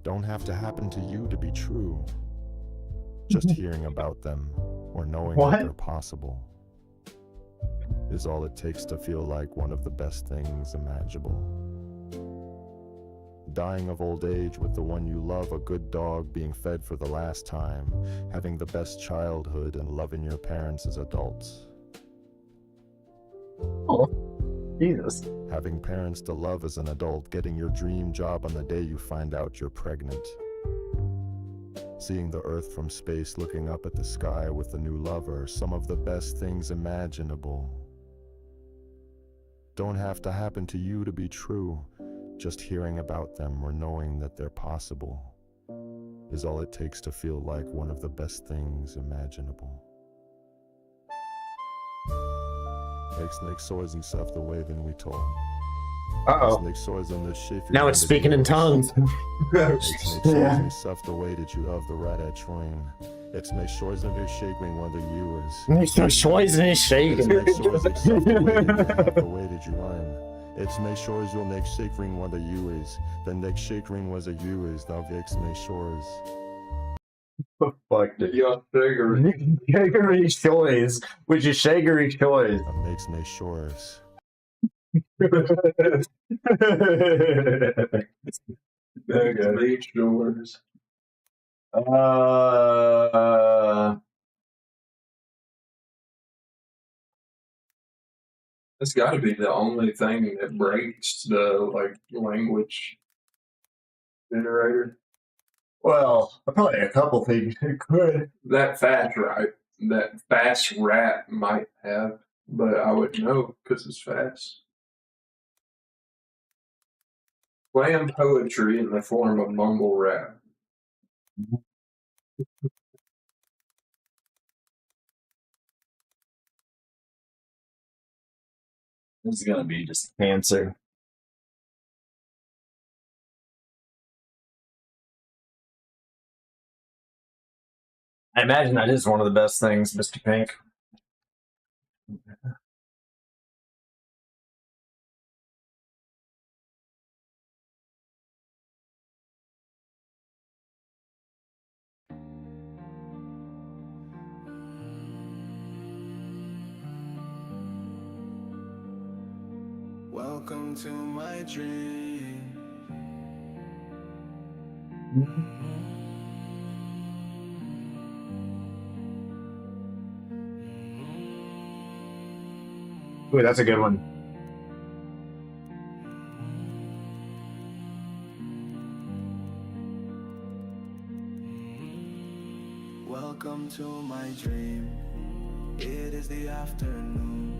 Don't have to happen to you to be true. Just hearing about them or knowing that they're possible is all it takes to feel like one of the best things imaginable. Dying of old age with the one you love, a good dog, being fed for the last time, having the best childhood and loving your parents as adults. Oh, Jesus. Having parents to love as an adult, getting your dream job on the day you find out you're pregnant. Seeing the earth from space, looking up at the sky with a new lover, some of the best things imaginable. Don't have to happen to you to be true. Just hearing about them or knowing that they're possible is all it takes to feel like one of the best things imaginable. Make sois himself the way than we told. Uh-oh. Now it's speaking in tongues. Himself the way that you love the rat at train. It's make sure it's not shaking whether you is. Make no choice in shaking. The way that you rhyme. It's make sure you'll make shake ring whether you is. The next shake ring was a you is. Thou vex make sure Fuck it. Yeah, shaggery. Shaggery choice, which is shaggery choice. That makes me shores. Makes shores. That's got to be the only thing that breaks the language generator. Well, probably a couple things it could. That fast rap might have, but I wouldn't know because it's fast. Slam poetry in the form of mumble rap. This is gonna be just cancer. I imagine that is one of the best things, Mr. Pink. Welcome to my dream. Ooh, that's a good one. Welcome to my dream. It is the afternoon.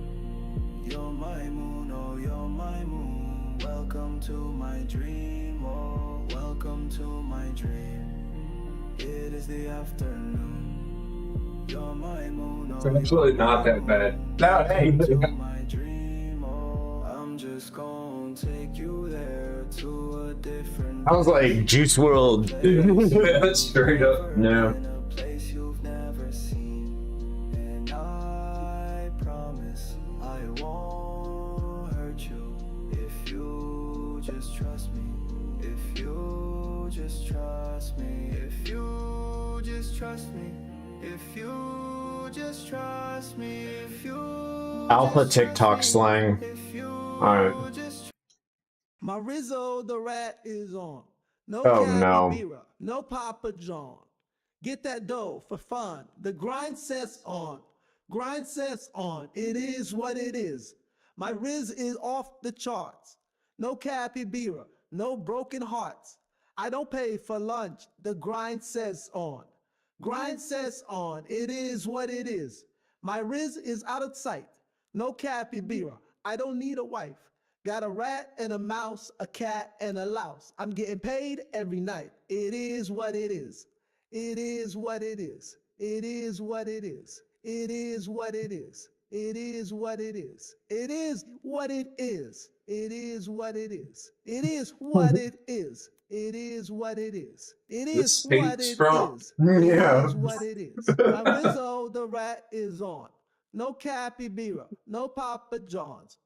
You're my moon, oh, you're my moon. Welcome to my dream, oh, welcome to my dream. It is the afternoon. You're my moon, oh, it's actually not that bad. No, hey. my dream, oh, I'm just gonna take you there to a different. I was like Juice WRLD. That's straight up. No. place you've never seen, and I promise just trust me, if you just trust me, if you just trust me, if you Alpha TikTok slang. Alright. My Rizzo the rat is on. No Oh, no. capybara, no Papa John. Get that dough for fun. The grind sets on. Grind sets on. It is what it is. My Riz is off the charts. No capybara, no broken hearts. I don't pay for lunch. The grind says on. Grind says on. It is what it is. My Riz is out of sight. No capybara. I don't need a wife. Got a rat and a mouse, a cat and a louse. I'm getting paid every night. It is what it is. It is what it is. It is what it is. It is what it is. It is what it is. It is what it is. It is what it is. It is what it is. It is what it is. It is what it is. It is what it is. My Rizzo the rat is on. No capybara, no Papa Johns.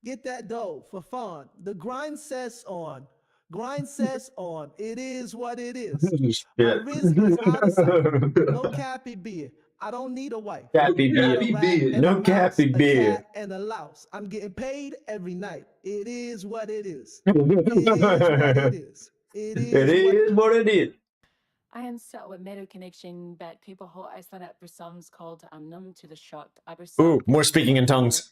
Get that dough for fun. The grind says on. Grind says on. It is what it is. My Riz is out of sight. No cappy beer. I don't need a wife. Cappy beer. No cappy beer. A cat and a louse. I'm getting paid every night. It is what it is. It is what it is. It is what it is. I am so a metal connection, but people who I sign up for songs called I'm numb to the shock. Ooh, more speaking in tongues.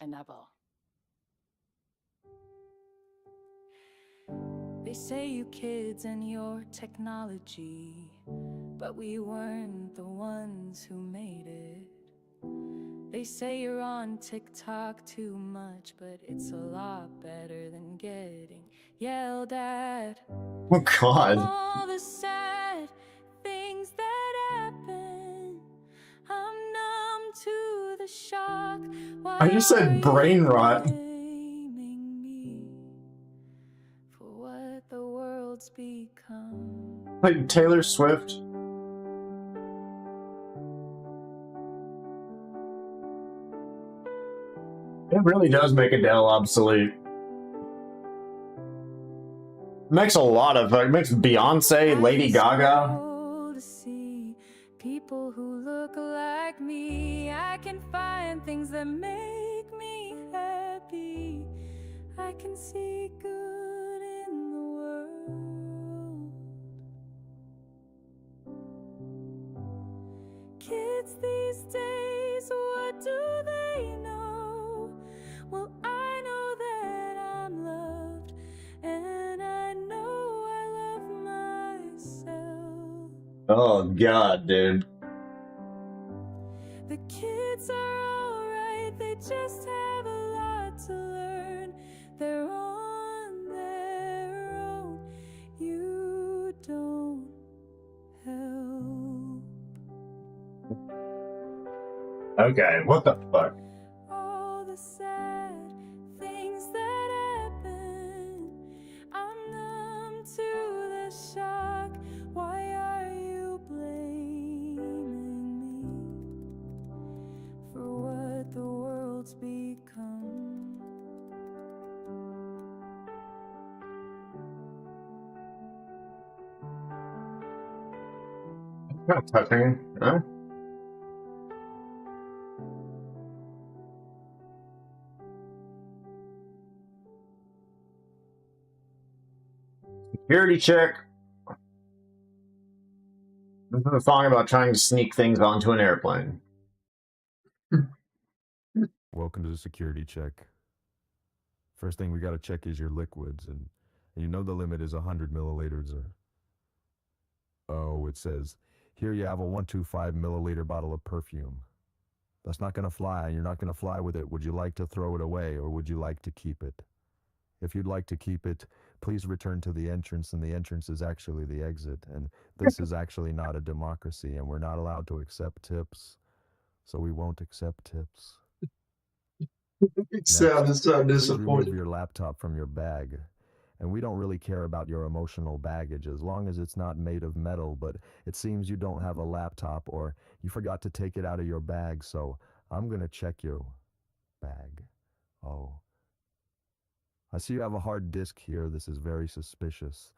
They say you kids and your technology, but we weren't the ones who made it. They say you're on TikTok too much, but it's a lot better than getting yelled at. Oh God. All the sad things that happen, I'm numb to the shock. Why I just said brain rot. for what the world's become? Like Taylor Swift. It really does make Adele obsolete. Makes a lot of, makes Beyonce, Lady Gaga. To see people who look like me, I can find things that make me happy. I can see good in the world. Kids these days, what do they know? Well, I know that I'm loved, and I know I love myself. Oh God, dude. The kids are alright, they just have a lot to learn. They're on their own. You don't help. Okay, what the fuck? All the sad things that happen, I'm numb to the shock. Why are you blaming me for what the world's become? Not touching, huh? Security check. This is a song about trying to sneak things onto an airplane. Welcome to the security check. First thing we gotta check is your liquids, and you know the limit is 100 milliliters. Oh, it says, here you have a 125 milliliter bottle of perfume. That's not gonna fly, and you're not gonna fly with it. Would you like to throw it away, or would you like to keep it? If you'd like to keep it, please return to the entrance, and the entrance is actually the exit. And this is actually not a democracy, and we're not allowed to accept tips, so we won't accept tips. Sounds so Please disappointed. remove your laptop from your bag. And we don't really care about your emotional baggage as long as it's not made of metal, but it seems you don't have a laptop or you forgot to take it out of your bag, so I'm gonna check your bag. Oh. I see you have a hard disk here. This is very suspicious.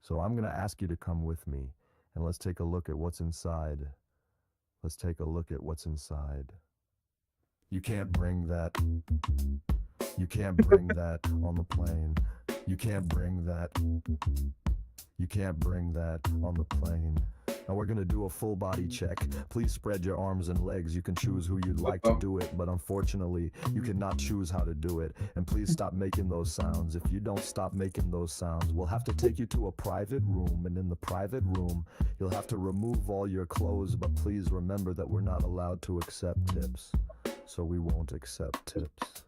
So I'm gonna ask you to come with me, and let's take a look at what's inside. Let's take a look at what's inside. You can't bring that. You can't bring that on the plane. You can't bring that. You can't bring that on the plane. Now we're gonna do a full body check. Please spread your arms and legs. You can choose who you'd like to do it, but unfortunately, you cannot choose how to do it. And please stop making those sounds. If you don't stop making those sounds, we'll have to take you to a private room, and in the private room, you'll have to remove all your clothes, but please remember that we're not allowed to accept tips. So we won't accept tips.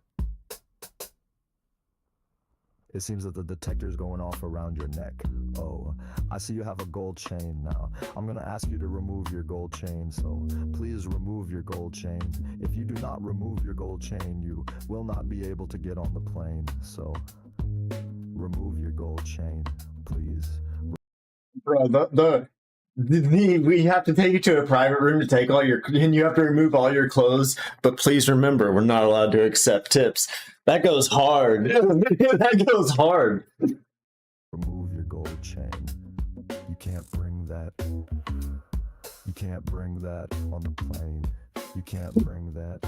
It seems that the detector's going off around your neck. Oh, I see you have a gold chain now. I'm gonna ask you to remove your gold chain, so please remove your gold chain. If you do not remove your gold chain, you will not be able to get on the plane. So, remove your gold chain, please. Bro, we have to take you to a private room to take all your, and you have to remove all your clothes, but please remember, we're not allowed to accept tips. That goes hard. That goes hard. Remove your gold chain. You can't bring that. You can't bring that on the plane. You can't bring that.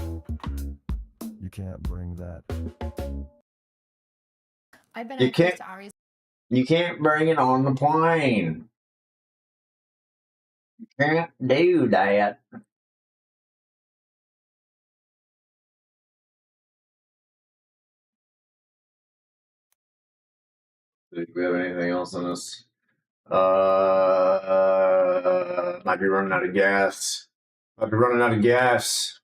You can't bring that. I've been You can't. You can't bring it on the plane. You can't do that. Do we have anything else on this? Might be running out of gas. Might be running out of gas.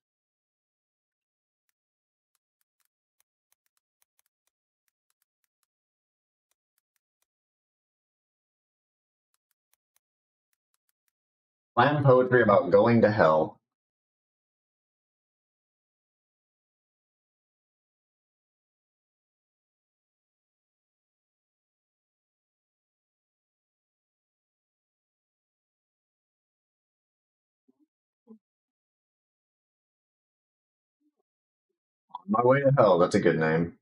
Slam poetry about going to hell. On my way to hell. That's a good name.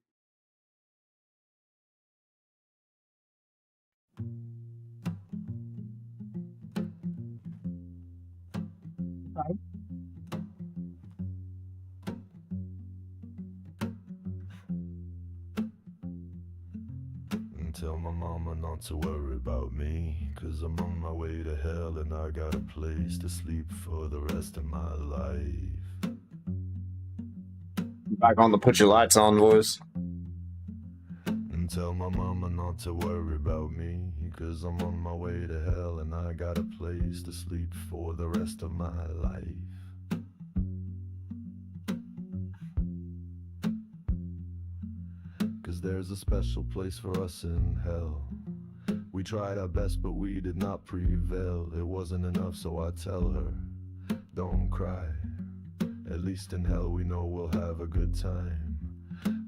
Tell my mama not to worry about me, 'cause I'm on my way to hell and I got a place to sleep for the rest of my life. Back on the put your lights on voice. And tell my mama not to worry about me, 'cause I'm on my way to hell and I got a place to sleep for the rest of my life. There's a special place for us in hell. We tried our best, but we did not prevail. It wasn't enough, so I tell her, don't cry. At least in hell we know we'll have a good time.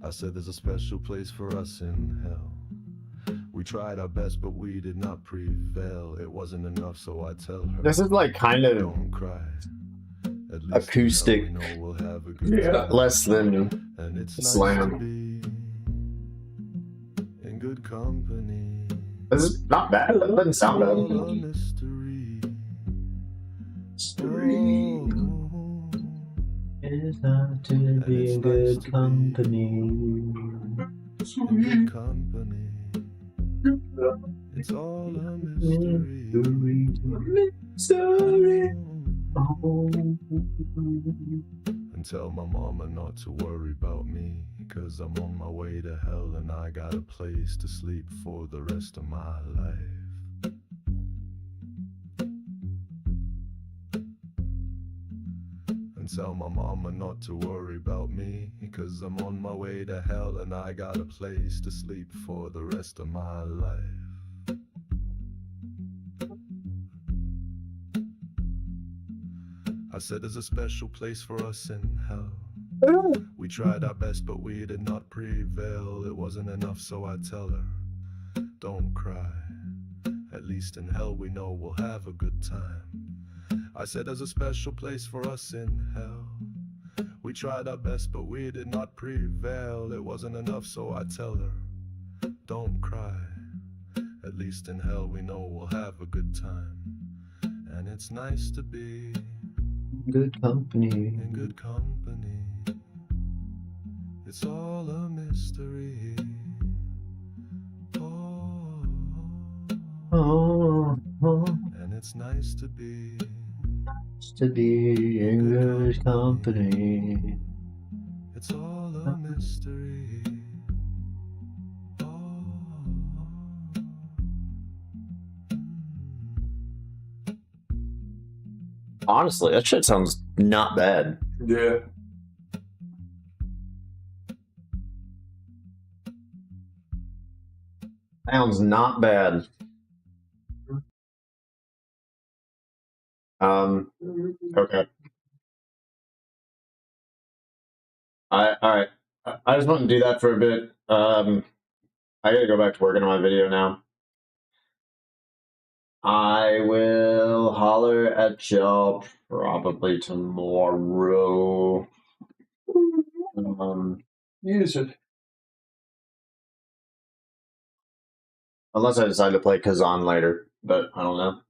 I said there's a special place for us in hell. We tried our best, but we did not prevail. It wasn't enough, so I tell her, this is like kind of don't cry. At least acoustic, in hell we know we'll have a good time. less than and it's Slam. Nice to be good company. This is not bad. That doesn't sound bad. It's not to be in good company. Good company. It's all a mystery. Mystery. And tell my mama not to worry about me, 'cause I'm on my way to hell and I got a place to sleep for the rest of my life. And tell my mama not to worry about me, 'cause I'm on my way to hell and I got a place to sleep for the rest of my life. I said there's a special place for us in hell. We tried our best, but we did not prevail. It wasn't enough, so I tell her, don't cry. At least in hell we know we'll have a good time. I said there's a special place for us in hell. We tried our best, but we did not prevail. It wasn't enough, so I tell her, don't cry. At least in hell we know we'll have a good time. And it's nice to be good company. in good company. It's all a mystery. Oh, and it's nice to be in good company. It's all a mystery. Honestly, that shit sounds not bad. Yeah. Sounds not bad. Okay. All right. I just want to do that for a bit. I gotta go back to working on my video now. I will holler at y'all probably tomorrow. Use it. Unless I decide to play Kazan later, but I don't know.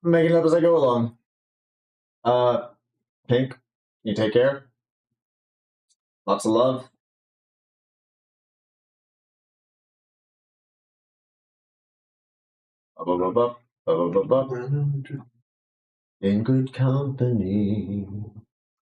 I'm making it up as I go along. Pink, you take care. Lots of love. In good company.